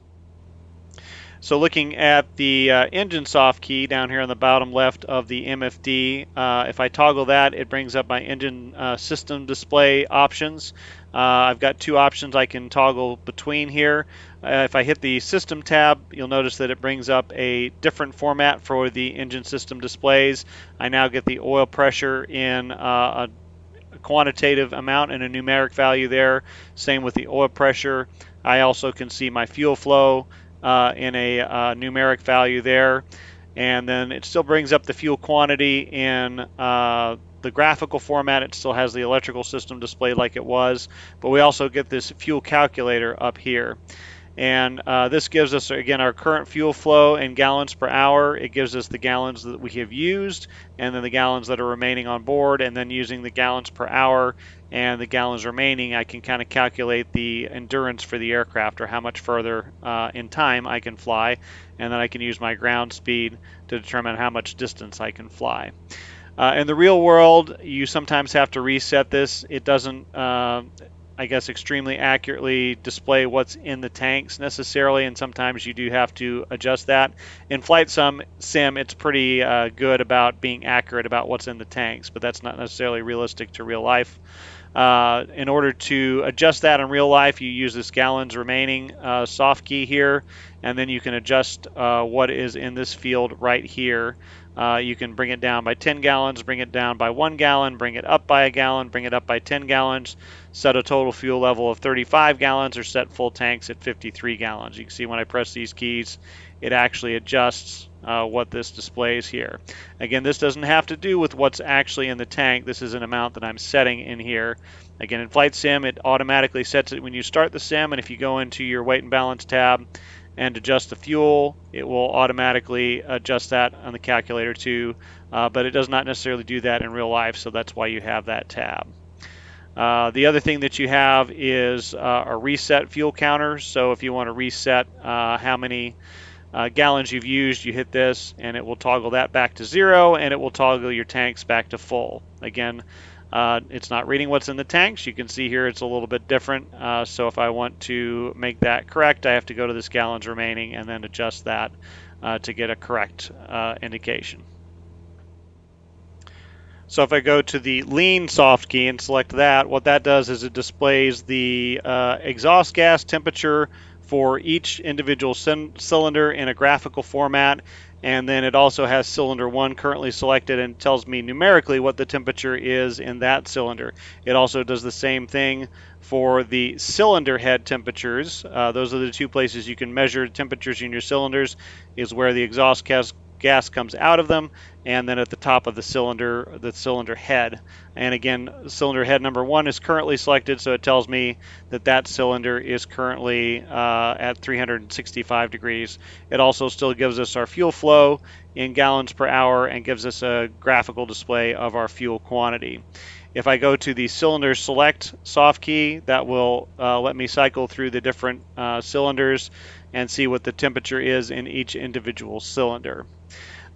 So looking at the engine soft key down here on the bottom left of the MFD, if I toggle that, it brings up my engine system display options. I've got 2 options I can toggle between here. If I hit the system tab, you'll notice that it brings up a different format for the engine system displays. I now get the oil pressure in a quantitative amount and a numeric value there. Same with the oil pressure. I also can see my fuel flow in a numeric value there, and then it still brings up the fuel quantity in the graphical format. It still has the electrical system displayed like it was, but we also get this fuel calculator up here. And this gives us, again, our current fuel flow in gallons per hour. It gives us the gallons that we have used, and then the gallons that are remaining on board. And then using the gallons per hour and the gallons remaining, I can kind of calculate the endurance for the aircraft, or how much further in time I can fly. And then I can use my ground speed to determine how much distance I can fly. In the real world, you sometimes have to reset this. It doesn't, I guess, extremely accurately display what's in the tanks necessarily, and sometimes you do have to adjust that. In Flight Sim, it's pretty good about being accurate about what's in the tanks, but that's not necessarily realistic to real life. In order to adjust that in real life, you use this gallons remaining soft key here, and then you can adjust what is in this field right here. You can bring it down by 10 gallons, bring it down by 1 gallon, bring it up by a gallon, bring it up by 10 gallons, set a total fuel level of 35 gallons, or set full tanks at 53 gallons. You can see when I press these keys, it actually adjusts what this displays here. Again, this doesn't have to do with what's actually in the tank. This is an amount that I'm setting in here. Again, in Flight Sim, it automatically sets it when you start the sim, and if you go into your weight and balance tab and adjust the fuel, it will automatically adjust that on the calculator too, but it does not necessarily do that in real life, so that's why you have that tab. The other thing that you have is a reset fuel counter. So if you want to reset how many gallons you've used, you hit this and it will toggle that back to 0, and it will toggle your tanks back to full. Again, it's not reading what's in the tanks. You can see here it's a little bit different. So if I want to make that correct, I have to go to this gallons remaining and then adjust that to get a correct indication. So if I go to the lean soft key and select that, what that does is it displays the exhaust gas temperature for each individual cylinder in a graphical format, and then it also has cylinder 1 currently selected and tells me numerically what the temperature is in that cylinder. It also does the same thing for the cylinder head temperatures. Those are the two places you can measure temperatures in your cylinders, is where the exhaust gas comes out of them, and then at the top of the cylinder head. And again, cylinder head number 1 is currently selected, so it tells me that that cylinder is currently at 365 degrees. It also still gives us our fuel flow in gallons per hour and gives us a graphical display of our fuel quantity. If I go to the cylinder select soft key, that will let me cycle through the different cylinders and see what the temperature is in each individual cylinder.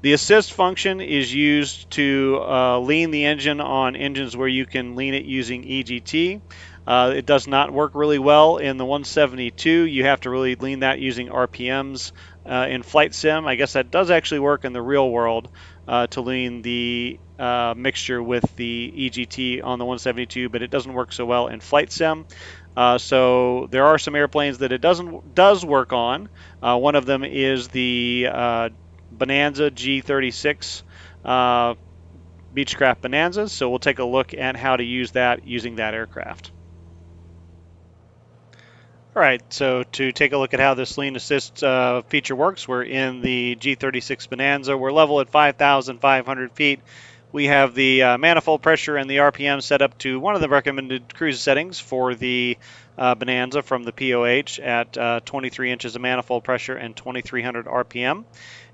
The assist function is used to lean the engine on engines where you can lean it using EGT. It does not work really well in the 172. You have to really lean that using RPMs in Flight Sim. I guess that does actually work in the real world to lean the mixture with the EGT on the 172, but it doesn't work so well in Flight Sim. So there are some airplanes that it does work on. One of them is the Bonanza G36 Beechcraft Bonanzas. So we'll take a look at how to use that using that aircraft. All right, so to take a look at how this lean assist feature works, we're in the G36 Bonanza. We're level at 5,500 feet. We have the manifold pressure and the RPM set up to one of the recommended cruise settings for the Bonanza from the POH at 23 inches of manifold pressure and 2,300 RPM.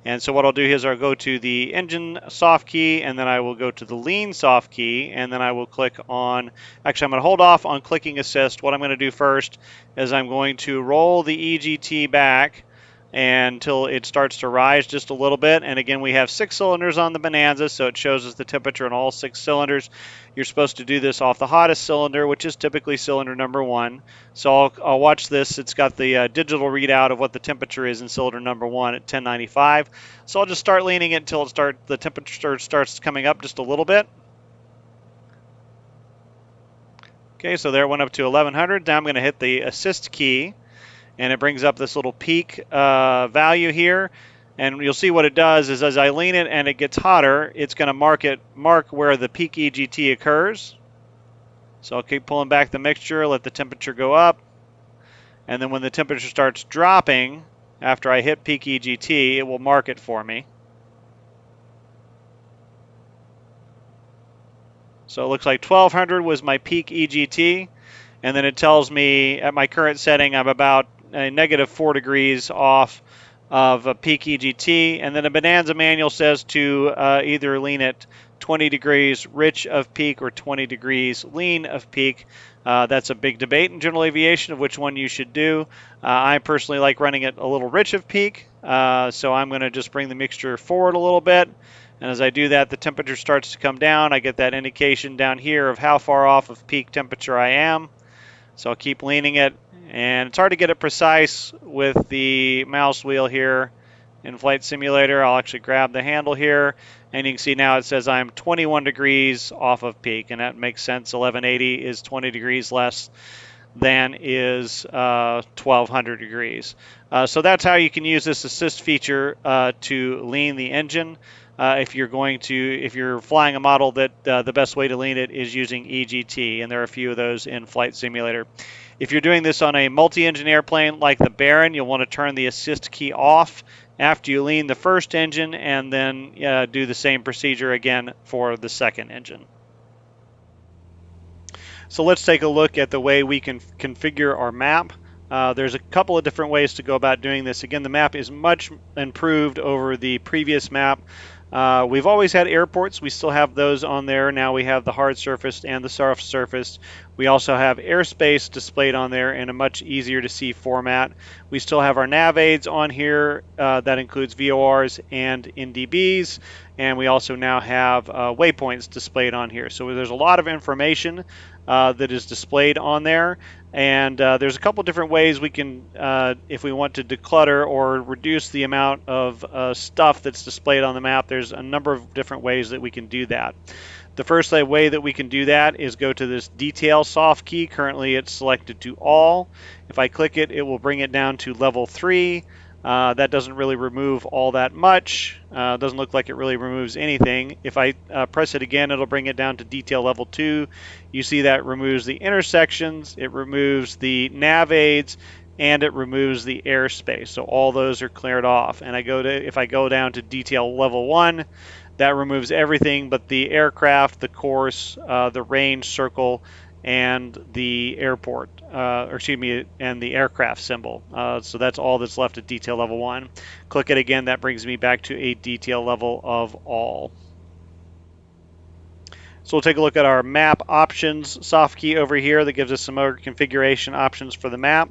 And so what I'll do is I'll go to the engine soft key, and then I will go to the lean soft key, and then I will click on, actually I'm going to hold off on clicking assist. What I'm going to do first is I'm going to roll the EGT back until it starts to rise just a little bit. And again, we have 6 cylinders on the Bonanza, so it shows us the temperature in all 6 cylinders. You're supposed to do this off the hottest cylinder, which is typically cylinder number 1. So I'll watch this. It's got the digital readout of what the temperature is in cylinder number 1 at 1095. So I'll just start leaning it until the temperature starts coming up just a little bit. Okay, so there it went up to 1100. Now I'm going to hit the assist key, and it brings up this little peak value here. And you'll see what it does is as I lean it and it gets hotter, it's going to mark where the peak EGT occurs. So I'll keep pulling back the mixture, let the temperature go up. And then when the temperature starts dropping, after I hit peak EGT, it will mark it for me. So it looks like 1200 was my peak EGT. And then it tells me at my current setting, I'm about a negative 4 degrees off of a peak EGT, and then a Bonanza manual says to either lean at 20 degrees rich of peak or 20 degrees lean of peak. That's a big debate in general aviation of which one you should do. I personally like running it a little rich of peak, so I'm going to just bring the mixture forward a little bit. And as I do that, the temperature starts to come down. I get that indication down here of how far off of peak temperature I am. So I'll keep leaning it, and it's hard to get it precise with the mouse wheel here in Flight Simulator. I'll actually grab the handle here, and you can see now it says I'm 21 degrees off of peak, and that makes sense. 1180 is 20 degrees less than is 1200 degrees. So that's how you can use this assist feature to lean the engine. If you're flying a model that the best way to lean it is using EGT, and there are a few of those in Flight Simulator. If you're doing this on a multi-engine airplane like the Baron, you'll want to turn the assist key off after you lean the first engine, and then do the same procedure again for the second engine. So let's take a look at the way we can configure our map. There's a couple of different ways to go about doing this. Again, the map is much improved over the previous map. We've always had airports. We still have those on there. Now we have the hard surface and the soft surface. We also have airspace displayed on there in a much easier to see format. We still have our nav aids on here. That includes VORs and NDBs. And we also now have waypoints displayed on here. So there's a lot of information that is displayed on there. And there's a couple different ways we can, if we want to declutter or reduce the amount of stuff that's displayed on the map, there's a number of different ways that we can do that. The first way that we can do that is go to this detail soft key. Currently it's selected to all. If I click it, it will bring it down to level 3. That doesn't really remove all that much. Doesn't look like it really removes anything. If I press it again, it'll bring it down to detail level 2. You see that removes the intersections, it removes the nav aids, and it removes the airspace. So all those are cleared off. And if I go down to detail level 1, that removes everything but the aircraft, the course, the range circle, and the airport, and the aircraft symbol. So that's all that's left at detail level 1. Click it again, that brings me back to a detail level of all. So we'll take a look at our map options soft key over here that gives us some other configuration options for the map.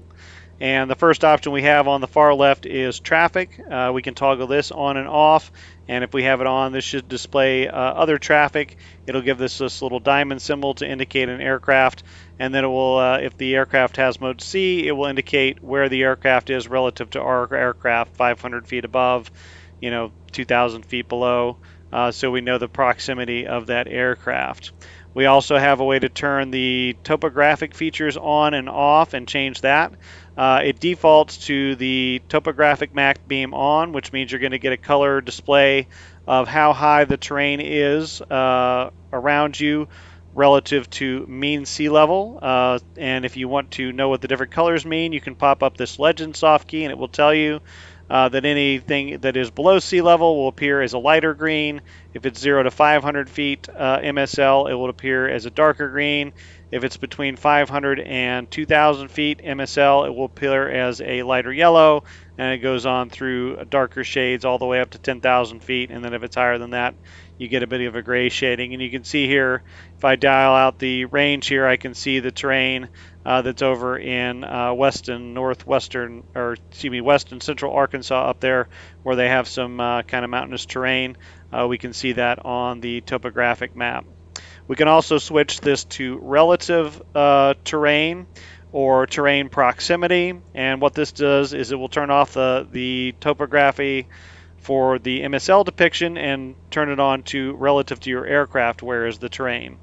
And the first option we have on the far left is traffic. We can toggle this on and off, and if we have it on, this should display other traffic. It'll give this little diamond symbol to indicate an aircraft, and then it will, if the aircraft has mode C, it will indicate where the aircraft is relative to our aircraft, 500 feet above, 2,000 feet below, so we know the proximity of that aircraft. We also have a way to turn the topographic features on and off and change that. It defaults to the topographic map beam on, which means you're going to get a color display of how high the terrain is around you relative to mean sea level. And if you want to know what the different colors mean, you can pop up this legend soft key and it will tell you that anything that is below sea level will appear as a lighter green. If it's 0 to 500 feet MSL, it will appear as a darker green. If it's between 500 and 2,000 feet MSL, it will appear as a lighter yellow, and it goes on through darker shades all the way up to 10,000 feet, and then if it's higher than that, you get a bit of a gray shading. And you can see here, if I dial out the range here, I can see the terrain that's over in west and central Arkansas up there, where they have some kind of mountainous terrain. We can see that on the topographic map. We can also switch this to relative terrain or terrain proximity, and what this does is it will turn off the topography for the MSL depiction and turn it on to relative to your aircraft, where is the terrain.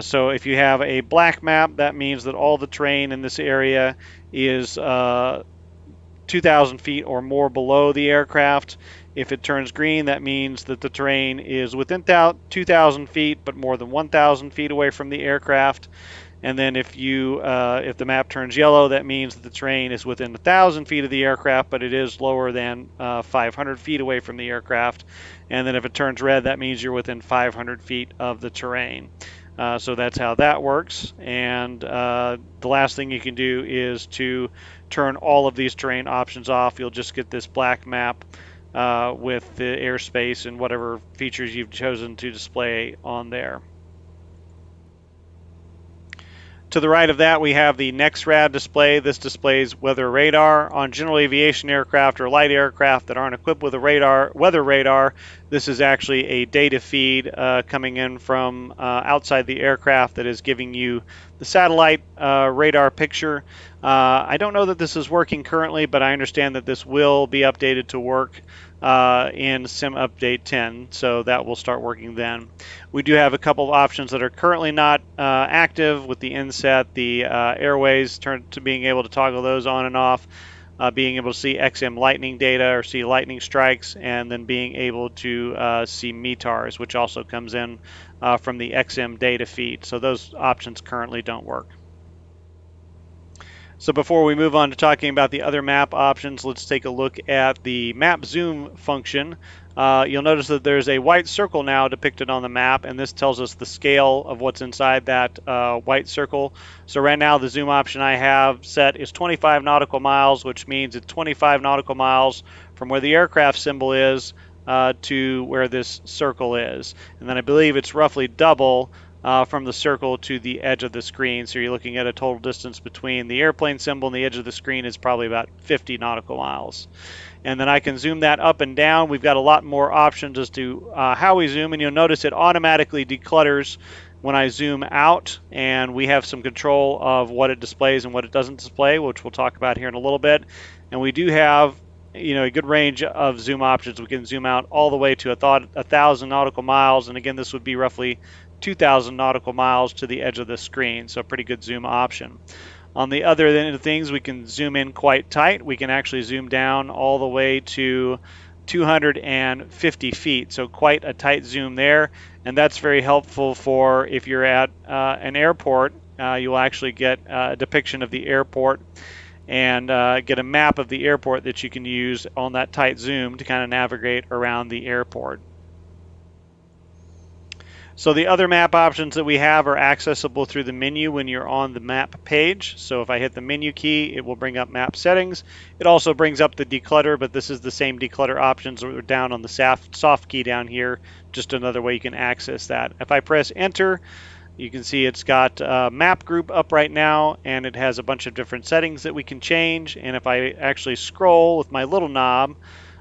So if you have a black map, that means that all the terrain in this area is 2,000 feet or more below the aircraft. If it turns green, that means that the terrain is within 2,000 feet, but more than 1,000 feet away from the aircraft. And then if the map turns yellow, that means that the terrain is within 1,000 feet of the aircraft, but it is lower than 500 feet away from the aircraft. And then if it turns red, that means you're within 500 feet of the terrain. So that's how that works. And the last thing you can do is to turn all of these terrain options off. You'll just get this black map with the airspace and whatever features you've chosen to display on there. To the right of that, we have the NextRad display. This displays weather radar. On general aviation aircraft or light aircraft that aren't equipped with a weather radar, this is actually a data feed coming in from outside the aircraft that is giving you the satellite radar picture. I don't know that this is working currently, but I understand that this will be updated to work in Sim Update 10, so that will start working then. We do have a couple of options that are currently not active with the inset, the airways, to being able to toggle those on and off, being able to see XM lightning data or see lightning strikes, and then being able to see METARs, which also comes in from the XM data feed. So those options currently don't work. So before we move on to talking about the other map options, let's take a look at the map zoom function. You'll notice that there's a white circle now depicted on the map, and this tells us the scale of what's inside that white circle. So right now the zoom option I have set is 25 nautical miles, which means it's 25 nautical miles from where the aircraft symbol is to where this circle is. And then I believe it's roughly double from the circle to the edge of the screen. So you're looking at a total distance between the airplane symbol and the edge of the screen is probably about 50 nautical miles. And then I can zoom that up and down. We've got a lot more options as to how we zoom, and you'll notice it automatically declutters when I zoom out, and we have some control of what it displays and what it doesn't display, which we'll talk about here in a little bit. And we do have a good range of zoom options. We can zoom out all the way to 1,000 nautical miles, and again, this would be roughly 2,000 nautical miles to the edge of the screen, so a pretty good zoom option. On the other end of things, we can zoom in quite tight. We can actually zoom down all the way to 250 feet, so quite a tight zoom there, and that's very helpful for if you're at an airport. You'll actually get a depiction of the airport and get a map of the airport that you can use on that tight zoom to kind of navigate around the airport. So the other map options that we have are accessible through the menu when you're on the map page. So if I hit the menu key, it will bring up map settings. It also brings up the declutter, but this is the same declutter options that are down on the soft key down here, just another way you can access that. If I press enter, you can see it's got a map group up right now, and it has a bunch of different settings that we can change. And if I actually scroll with my little knob,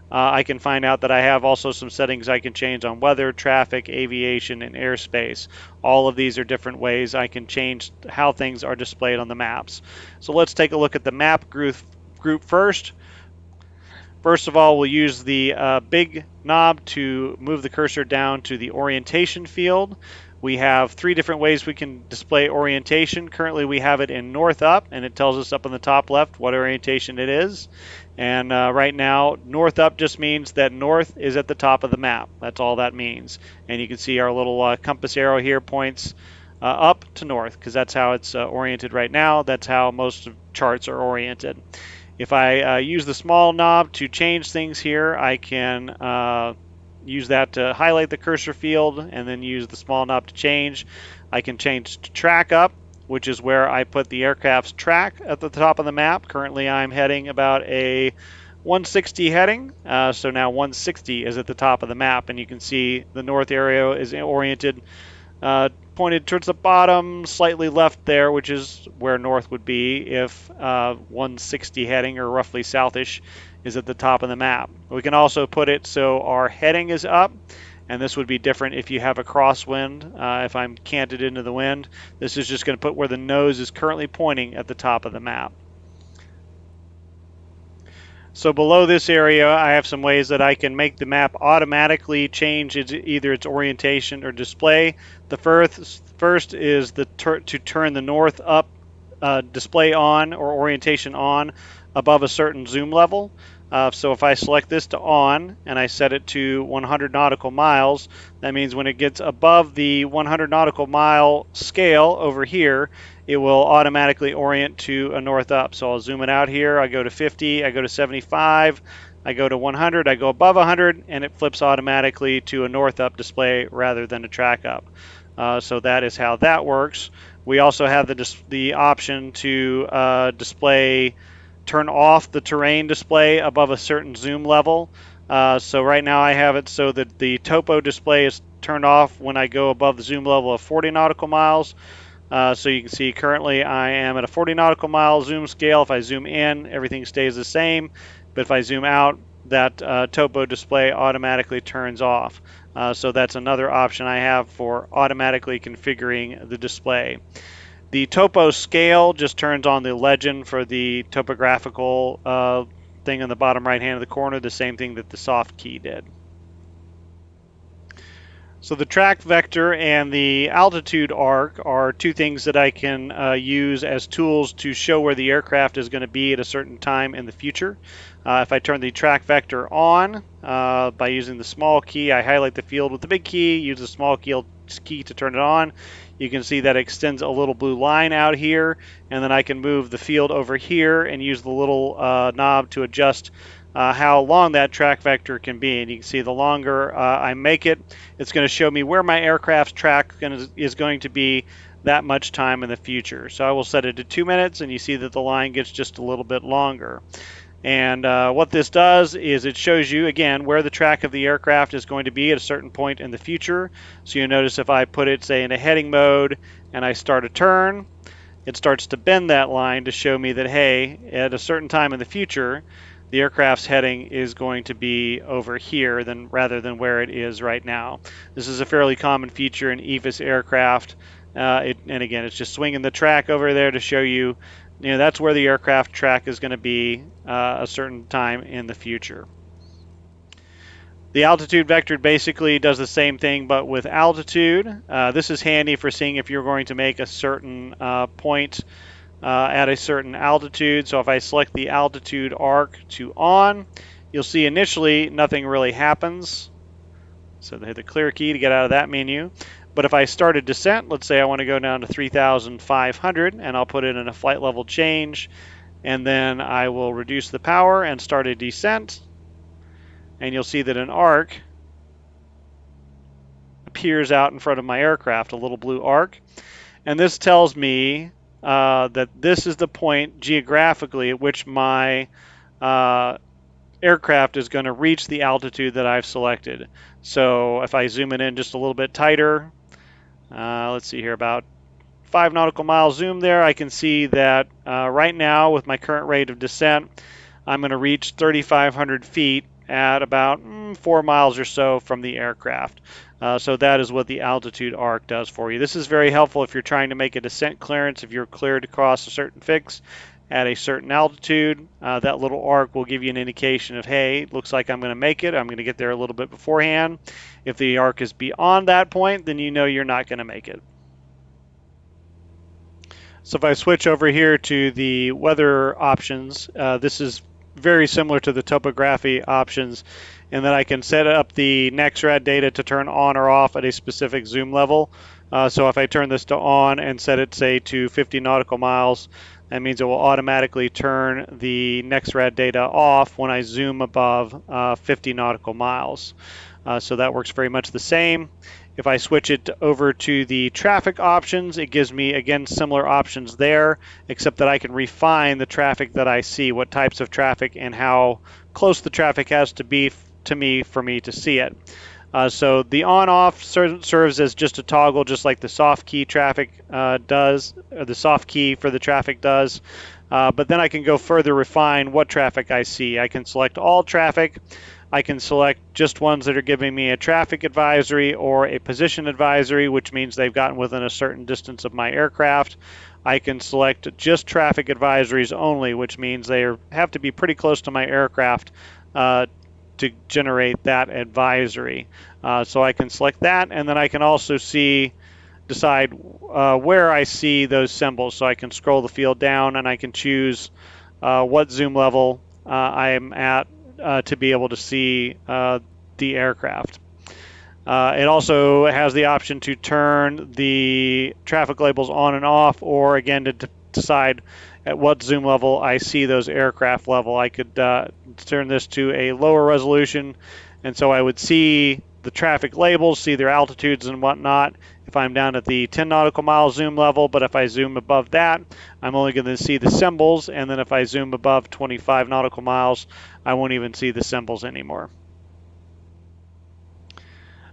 I can find out that I have also some settings I can change on weather, traffic, aviation, and airspace. All of these are different ways I can change how things are displayed on the maps. So let's take a look at the map group first. First of all, we'll use the big knob to move the cursor down to the orientation field. We have three different ways we can display orientation. Currently we have it in north up, and it tells us up in the top left what orientation it is. And right now, north up just means that north is at the top of the map. That's all that means. And you can see our little compass arrow here points up to north, because that's how it's oriented right now. That's how most charts are oriented. If I use the small knob to change things here, I can use that to highlight the cursor field and then use the small knob to change. I can change to track up, which is where I put the aircraft's track at the top of the map. Currently I'm heading about a 160 heading, so now 160 is at the top of the map, and you can see the north arrow is oriented pointed towards the bottom, slightly left there, which is where north would be if 160 heading, or roughly southish, is at the top of the map. We can also put it so our heading is up, and this would be different if you have a crosswind. If I'm canted into the wind, this is just going to put where the nose is currently pointing at the top of the map. So below this area, I have some ways that I can make the map automatically change either its orientation or display. The first is to turn the north up display on, or orientation on, above a certain zoom level. So if I select this to on and I set it to 100 nautical miles, that means when it gets above the 100 nautical mile scale over here, it will automatically orient to a north up. So I'll zoom it out here. I go to 50, I go to 75, I go to 100, I go above 100, and it flips automatically to a north up display rather than a track up. So that is how that works. We also have the option to turn off the terrain display above a certain zoom level. So right now I have it so that the topo display is turned off when I go above the zoom level of 40 nautical miles. So you can see currently I am at a 40 nautical mile zoom scale. If I zoom in, everything stays the same. But if I zoom out, that topo display automatically turns off. So that's another option I have for automatically configuring the display. The topo scale just turns on the legend for the topographical thing in the bottom right hand of the corner, the same thing that the Softkey did. So the track vector and the altitude arc are two things that I can use as tools to show where the aircraft is going to be at a certain time in the future. If I turn the track vector on by using the small key, I highlight the field with the big key, use the small key to turn it on. You can see that it extends a little blue line out here, and then I can move the field over here and use the little knob to adjust how long that track vector can be. And you can see the longer I make it, it's going to show me where my aircraft's track is going to be that much time in the future. So I will set it to 2 minutes, and you see that the line gets just a little bit longer. And what this does is it shows you, again, where the track of the aircraft is going to be at a certain point in the future. So you notice if I put it, say, in a heading mode and I start a turn, it starts to bend that line to show me that, hey, at a certain time in the future, the aircraft's heading is going to be over here rather than where it is right now. This is a fairly common feature in EFIS aircraft. And again, it's just swinging the track over there to show you, that's where the aircraft track is going to be a certain time in the future. The altitude vector basically does the same thing, but with altitude. This is handy for seeing if you're going to make a certain point at a certain altitude. So if I select the altitude arc to on, you'll see initially nothing really happens. So hit the clear key to get out of that menu. But if I start a descent, let's say I want to go down to 3,500, and I'll put it in a flight level change, and then I will reduce the power and start a descent, and you'll see that an arc appears out in front of my aircraft, a little blue arc. And this tells me that this is the point geographically at which my aircraft is going to reach the altitude that I've selected. So if I zoom it in just a little bit tighter, let's see here, about 5 nautical mile zoom there, I can see that right now with my current rate of descent, I'm going to reach 3,500 feet at about 4 miles or so from the aircraft. So that is what the altitude arc does for you. This is very helpful if you're trying to make a descent clearance, if you're cleared to cross a certain fix at a certain altitude. That little arc will give you an indication of, hey, it looks like I'm going to make it. I'm going to get there a little bit beforehand. If the arc is beyond that point, then you know you're not going to make it. So if I switch over here to the weather options, this is very similar to the topography options in that I can set up the NXRAD data to turn on or off at a specific zoom level. So if I turn this to on and set it, say, to 50 nautical miles, that means it will automatically turn the NXRAD data off when I zoom above 50 nautical miles. So that works very much the same. If I switch it over to the traffic options, it gives me, again, similar options there, except that I can refine the traffic that I see, what types of traffic and how close the traffic has to be to me for me to see it. So the on-off serves as just a toggle, just like the Softkey traffic does, or the Softkey for the traffic does. But then I can go further refine what traffic I see. I can select all traffic. I can select just ones that are giving me a traffic advisory or a position advisory, which means they've gotten within a certain distance of my aircraft. I can select just traffic advisories only, which means they have to be pretty close to my aircraft to generate that advisory. So I can select that, and then I can also decide where I see those symbols. So I can scroll the field down, and I can choose what zoom level I am at to be able to see the aircraft. It also has the option to turn the traffic labels on and off, or again to decide at what zoom level I see those aircraft level. I could turn this to a lower resolution, and so I would see the traffic labels, see their altitudes and whatnot, if I'm down at the 10 nautical mile zoom level, but if I zoom above that, I'm only going to see the symbols, and then if I zoom above 25 nautical miles, I won't even see the symbols anymore.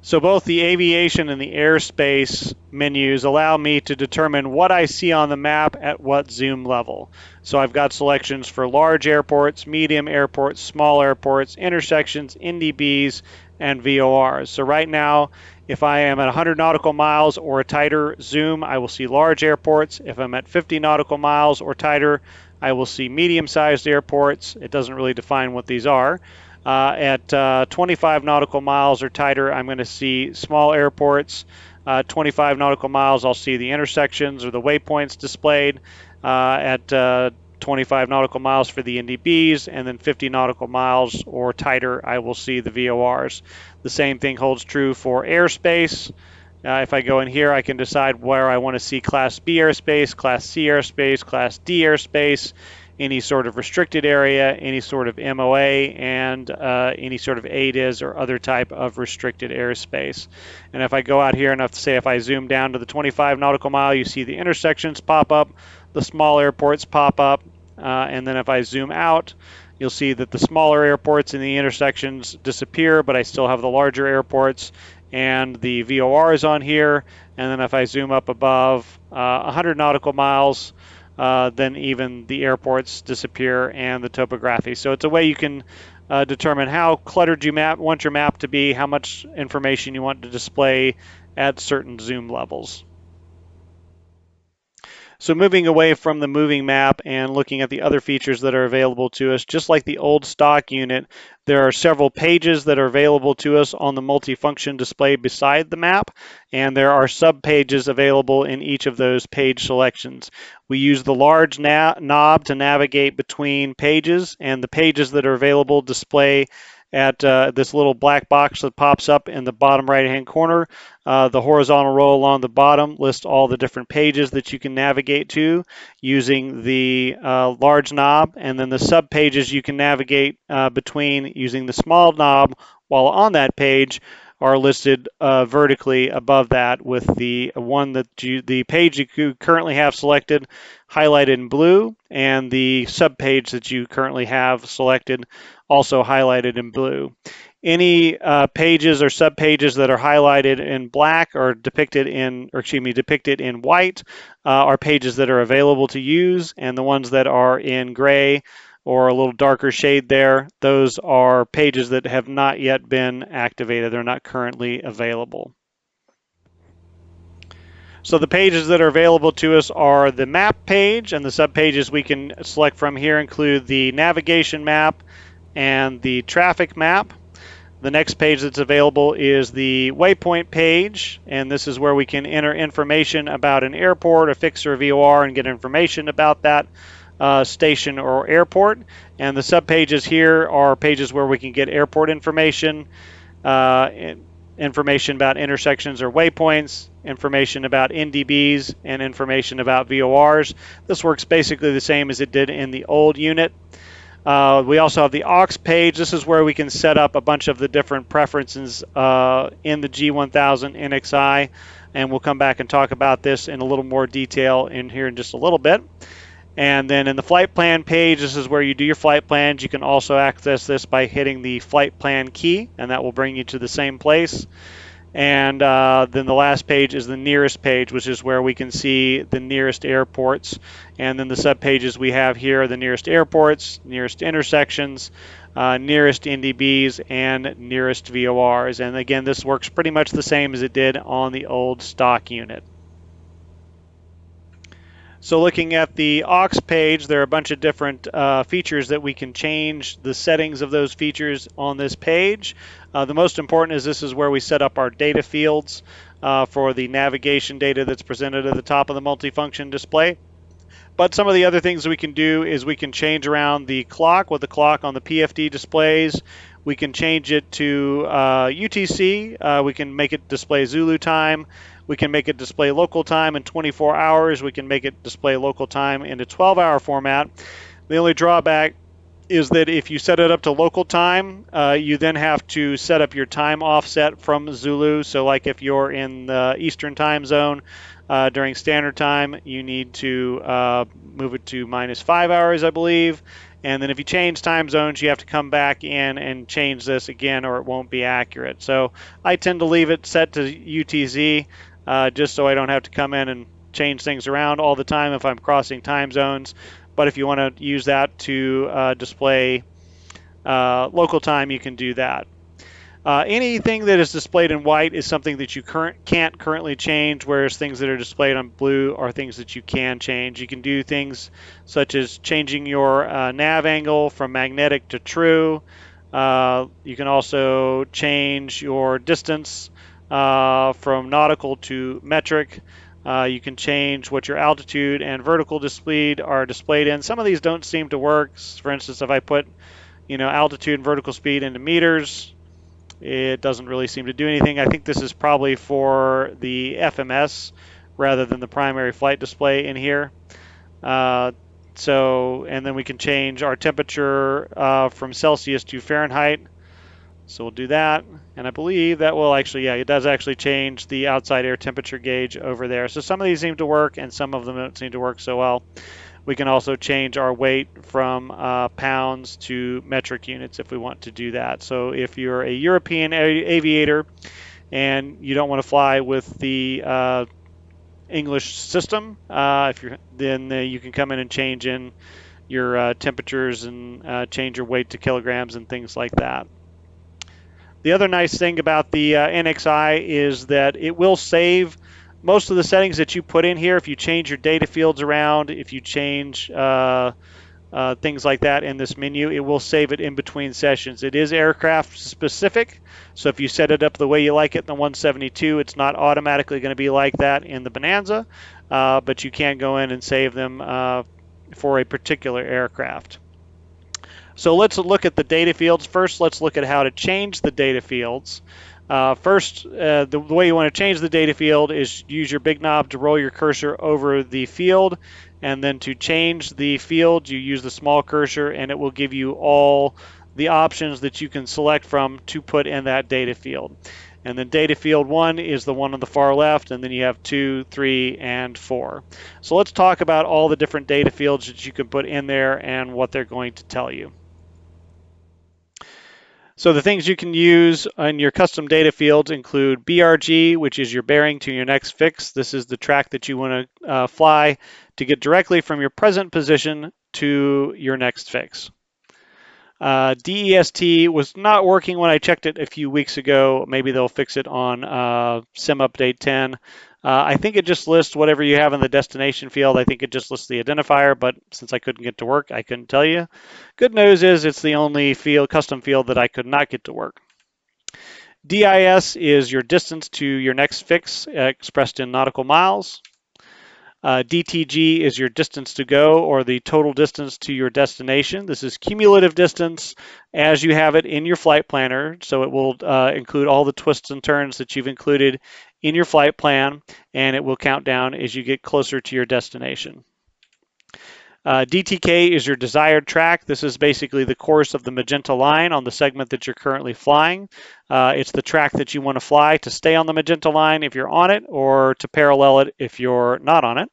So both the aviation and the airspace menus allow me to determine what I see on the map at what zoom level. So I've got selections for large airports, medium airports, small airports, intersections, NDBs, and VORs. So right now, if I am at 100 nautical miles or a tighter zoom, I will see large airports. If I'm at 50 nautical miles or tighter, I will see medium-sized airports. It doesn't really define what these are. At 25 nautical miles or tighter, I'm going to see small airports. 25 nautical miles, I'll see the intersections or the waypoints displayed. At 25 nautical miles for the NDBs, and then 50 nautical miles or tighter, I will see the VORs. The same thing holds true for airspace. If I go in here, I can decide where I want to see Class B airspace, Class C airspace, Class D airspace, any sort of restricted area, any sort of MOA, and any sort of ADIS or other type of restricted airspace. And if I go out here and if I zoom down to the 25 nautical mile, you see the intersections pop up, the small airports pop up, and then if I zoom out, you'll see that the smaller airports and the intersections disappear, but I still have the larger airports and the VORs on here. And then if I zoom up above 100 nautical miles, then even the airports disappear and the topography. So it's a way you can determine how cluttered you want your map to be, how much information you want to display at certain zoom levels. So moving away from the moving map and looking at the other features that are available to us, just like the old stock unit, there are several pages that are available to us on the multifunction display beside the map, and there are sub-pages available in each of those page selections. We use the large knob to navigate between pages, and the pages that are available display at this little black box that pops up in the bottom right-hand corner. The horizontal row along the bottom lists all the different pages that you can navigate to using the large knob, and then the sub-pages you can navigate between using the small knob while on that page are listed vertically above that, with the page you currently have selected highlighted in blue, and the sub-page that you currently have selected also highlighted in blue. Any pages or sub-pages that are highlighted in black or depicted in white are pages that are available to use, and the ones that are in gray or a little darker shade there, those are pages that have not yet been activated. They're not currently available. So the pages that are available to us are the map page, and the sub-pages we can select from here include the navigation map and the traffic map. The next page that's available is the waypoint page, and this is where we can enter information about an airport, a fixer, VOR, and get information about that station or airport. And the subpages here are pages where we can get airport information, information about intersections or waypoints, information about NDBs, and information about VORs. This works basically the same as it did in the old unit. We also have the aux page. This is where we can set up a bunch of the different preferences in the G1000 NXI, and we'll come back and talk about this in a little more detail in here in just a little bit. And then in the flight plan page, this is where you do your flight plans. You can also access this by hitting the flight plan key, and that will bring you to the same place. And then the last page is the nearest page, which is where we can see the nearest airports. And then the sub-pages we have here are the nearest airports, nearest intersections, nearest NDBs, and nearest VORs. And again, this works pretty much the same as it did on the old stock unit. So looking at the aux page, there are a bunch of different features that we can change the settings of those features on this page. The most important is this is where we set up our data fields for the navigation data that's presented at the top of the multifunction display. But some of the other things we can do is we can change around the clock, what the clock on the PFD displays. We can change it to UTC. We can make it display Zulu time. We can make it display local time in 24 hours. We can make it display local time in a 12-hour format. The only drawback is that if you set it up to local time, you then have to set up your time offset from Zulu. So like if you're in the Eastern time zone during standard time, you need to move it to -5 hours, I believe. And then if you change time zones, you have to come back in and change this again or it won't be accurate. So I tend to leave it set to UTZ just so I don't have to come in and change things around all the time if I'm crossing time zones. But if you want to use that to display local time, you can do that. Anything that is displayed in white is something that you can't currently change, whereas things that are displayed on blue are things that you can change. You can do things such as changing your nav angle from magnetic to true. You can also change your distance from nautical to metric. You can change what your altitude and vertical speed are displayed in. Some of these don't seem to work. For instance, if I put altitude and vertical speed into meters, it doesn't really seem to do anything. I think this is probably for the FMS rather than the primary flight display in here. And then we can change our temperature from Celsius to Fahrenheit. So we'll do that, and I believe that will actually, yeah, it does actually change the outside air temperature gauge over there. So some of these seem to work, and some of them don't seem to work so well. We can also change our weight from pounds to metric units if we want to do that. So if you're a European aviator and you don't want to fly with the English system, then you can come in and change in your temperatures and change your weight to kilograms and things like that. The other nice thing about the NXI is that it will save most of the settings that you put in here. If you change your data fields around, if you change things like that in this menu, it will save it in between sessions. It is aircraft specific, so if you set it up the way you like it in the 172, it's not automatically going to be like that in the Bonanza, but you can go in and save them for a particular aircraft. So let's look at the data fields. First, let's look at how to change the data fields. The way you want to change the data field is use your big knob to roll your cursor over the field, and then to change the field, you use the small cursor, and it will give you all the options that you can select from to put in that data field. And then data field 1 is the one on the far left, and then you have 2, 3, and 4. So let's talk about all the different data fields that you can put in there and what they're going to tell you. So the things you can use in your custom data fields include BRG, which is your bearing to your next fix. This is the track that you want to fly to get directly from your present position to your next fix. DEST was not working when I checked it a few weeks ago. Maybe they'll fix it on Sim Update 10. I think it just lists whatever you have in the destination field. I think it just lists the identifier, but since I couldn't get to work, I couldn't tell you. Good news is it's the only custom field that I could not get to work. DIS is your distance to your next fix expressed in nautical miles. DTG is your distance to go, or the total distance to your destination. This is cumulative distance as you have it in your flight planner, so it will include all the twists and turns that you've included in your flight plan, and it will count down as you get closer to your destination. DTK is your desired track. This is basically the course of the magenta line on the segment that you're currently flying. It's the track that you want to fly to stay on the magenta line if you're on it, or to parallel it if you're not on it.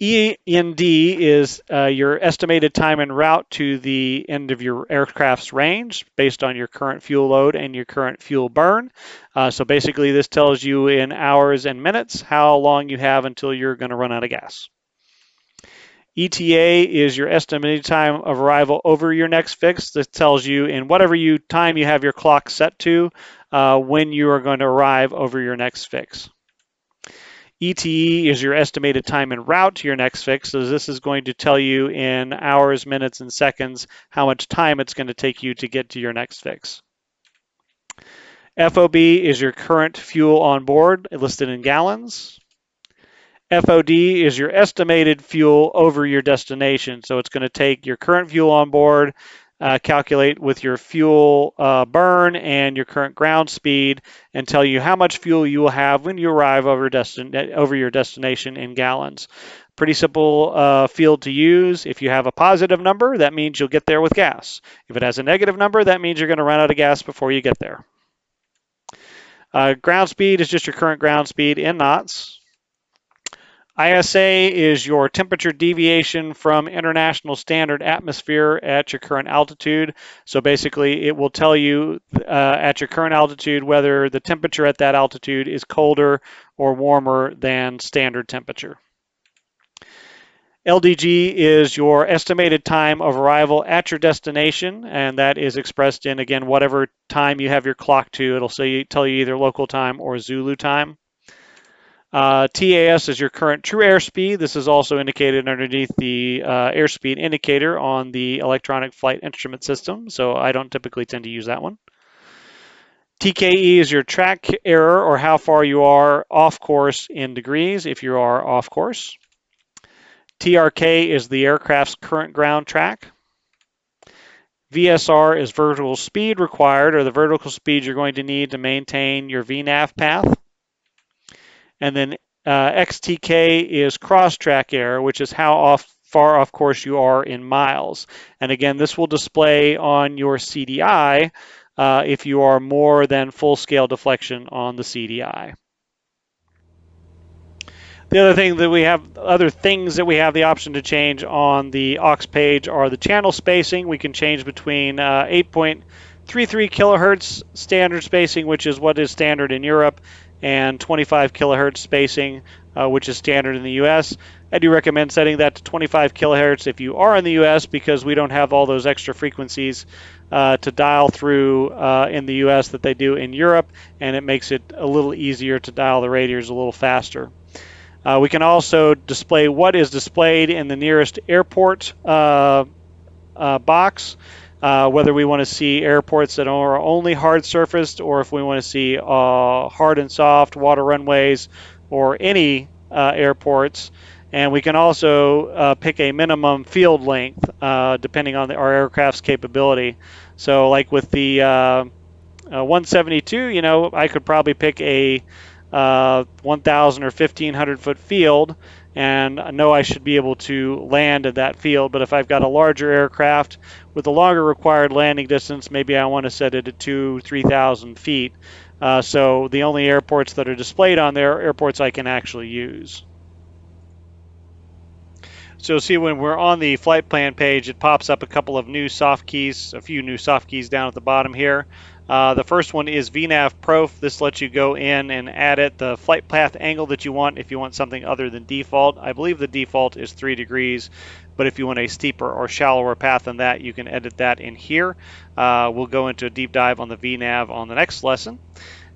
END is your estimated time en route to the end of your aircraft's range based on your current fuel load and your current fuel burn. So basically this tells you in hours and minutes how long you have until you're going to run out of gas. ETA is your estimated time of arrival over your next fix. This tells you in whatever time you have your clock set to when you are going to arrive over your next fix. ETE is your estimated time en route to your next fix. So this is going to tell you in hours, minutes, and seconds how much time it's going to take you to get to your next fix. FOB is your current fuel on board, listed in gallons. FOD is your estimated fuel over your destination. So it's going to take your current fuel on board calculate with your fuel burn and your current ground speed, and tell you how much fuel you will have when you arrive over your destination in gallons. Pretty simple field to use. If you have a positive number, that means you'll get there with gas. If it has a negative number, that means you're going to run out of gas before you get there. Ground speed is just your current ground speed in knots. ISA is your temperature deviation from international standard atmosphere at your current altitude. So basically, it will tell you at your current altitude whether the temperature at that altitude is colder or warmer than standard temperature. LDG is your estimated time of arrival at your destination, and that is expressed in, again, whatever time you have your clock to. It'll tell you either local time or Zulu time. TAS is your current true airspeed. This is also indicated underneath the airspeed indicator on the electronic flight instrument system, so I don't typically tend to use that one. TKE is your track error, or how far you are off course in degrees if you are off course. TRK is the aircraft's current ground track. VSR is vertical speed required, or the vertical speed you're going to need to maintain your VNAV path. And then XTK is cross-track error, which is how far off course you are in miles. And again, this will display on your CDI if you are more than full-scale deflection on the CDI. The other thing that we have, other things that we have the option to change on the aux page are the channel spacing. We can change between 8.33 kilohertz standard spacing, which is what is standard in Europe, and 25 kilohertz spacing, which is standard in the US. I do recommend setting that to 25 kilohertz if you are in the US, because we don't have all those extra frequencies to dial through in the US that they do in Europe, and it makes it a little easier to dial the radios a little faster. We can also display what is displayed in the nearest airport box, whether we want to see airports that are only hard surfaced, or if we want to see hard and soft water runways, or any airports. And we can also pick a minimum field length depending on our aircraft's capability. So like with the 172, I could probably pick a 1,000 or 1,500 foot field, and I know I should be able to land at that field. But if I've got a larger aircraft with a longer required landing distance, maybe I want to set it at 2,000-3,000 feet. So the only airports that are displayed on there are airports I can actually use. So see, when we're on the flight plan page, it pops up a couple of new soft keys, a few new soft keys down at the bottom here. The first one is VNAV Prof. This lets you go in and edit the flight path angle that you want if you want something other than default. I believe the default is 3 degrees, but if you want a steeper or shallower path than that, you can edit that in here. We'll go into a deep dive on the VNAV on the next lesson.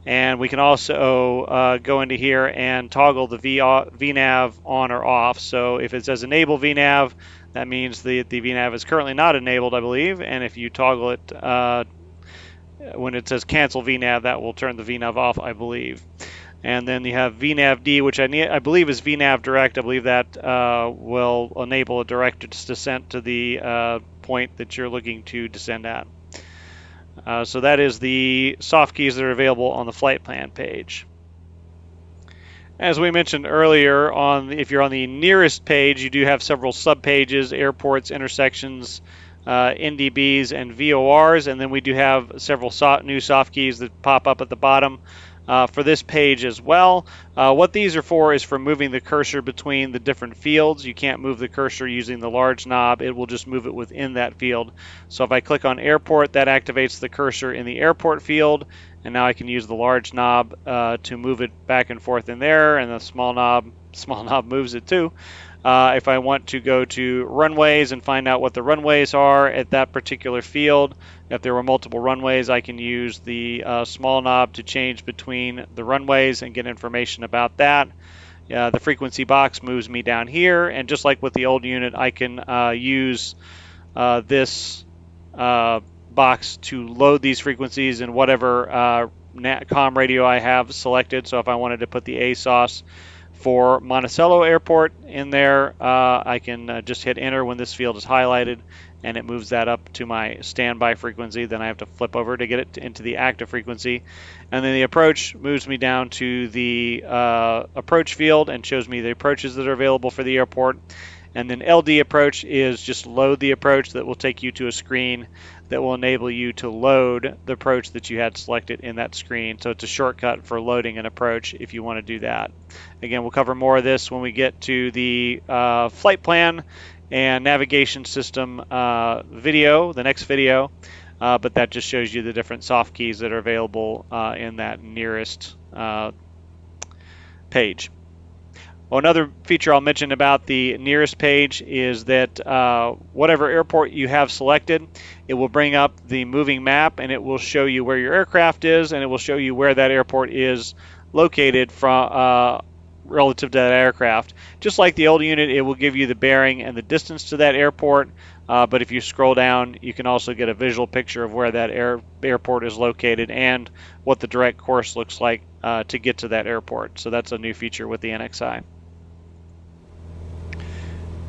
And we can also go into here and toggle the VNAV on or off. So if it says enable VNAV, that means the VNAV is currently not enabled, I believe. And if you toggle it when it says cancel VNAV, that will turn the VNAV off, I believe. And then you have VNAV D, which I believe is VNAV direct. I believe that will enable a direct descent to the point that you're looking to descend at. So that is the soft keys that are available on the flight plan page. As we mentioned earlier, if you're on the nearest page, you do have several sub-pages: airports, intersections, NDBs, and VORs, and then we do have several new soft keys that pop up at the bottom for this page as well. What these are for is for moving the cursor between the different fields. You can't move the cursor using the large knob. It will just move it within that field. So if I click on airport, that activates the cursor in the airport field, and now I can use the large knob to move it back and forth in there, and the small knob moves it too. If I want to go to runways and find out what the runways are at that particular field, if there were multiple runways, I can use the small knob to change between the runways and get information about that. The frequency box moves me down here, and just like with the old unit, I can use this box to load these frequencies in whatever comm radio I have selected. So if I wanted to put the ASOS For Monticello Airport in there, I can just hit enter when this field is highlighted, and it moves that up to my standby frequency. Then I have to flip over to get it into the active frequency. And then the approach moves me down to the approach field and shows me the approaches that are available for the airport. And then LD approach is just load the approach that will take you to a screen that will enable you to load the approach that you had selected in that screen. So it's a shortcut for loading an approach if you want to do that. Again, we'll cover more of this when we get to the flight plan and navigation system video, the next video. But that just shows you the different soft keys that are available in that nrst page. Well, another feature I'll mention about the nrst page is that whatever airport you have selected, it will bring up the moving map, and it will show you where your aircraft is, and it will show you where that airport is located from relative to that aircraft. Just like the old unit, it will give you the bearing and the distance to that airport, but if you scroll down, you can also get a visual picture of where that airport is located and what the direct course looks like to get to that airport. So that's a new feature with the NXI.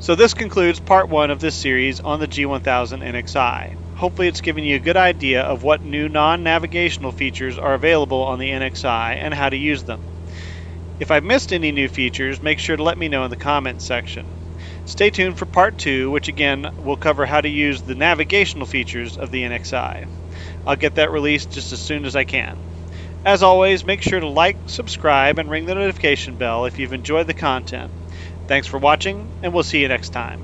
So this concludes part 1 of this series on the G1000 NXI. Hopefully it's given you a good idea of what new non-navigational features are available on the NXI and how to use them. If I've missed any new features, make sure to let me know in the comments section. Stay tuned for part 2, which again will cover how to use the navigational features of the NXI. I'll get that released just as soon as I can. As always, make sure to like, subscribe, and ring the notification bell if you've enjoyed the content. Thanks for watching, and we'll see you next time.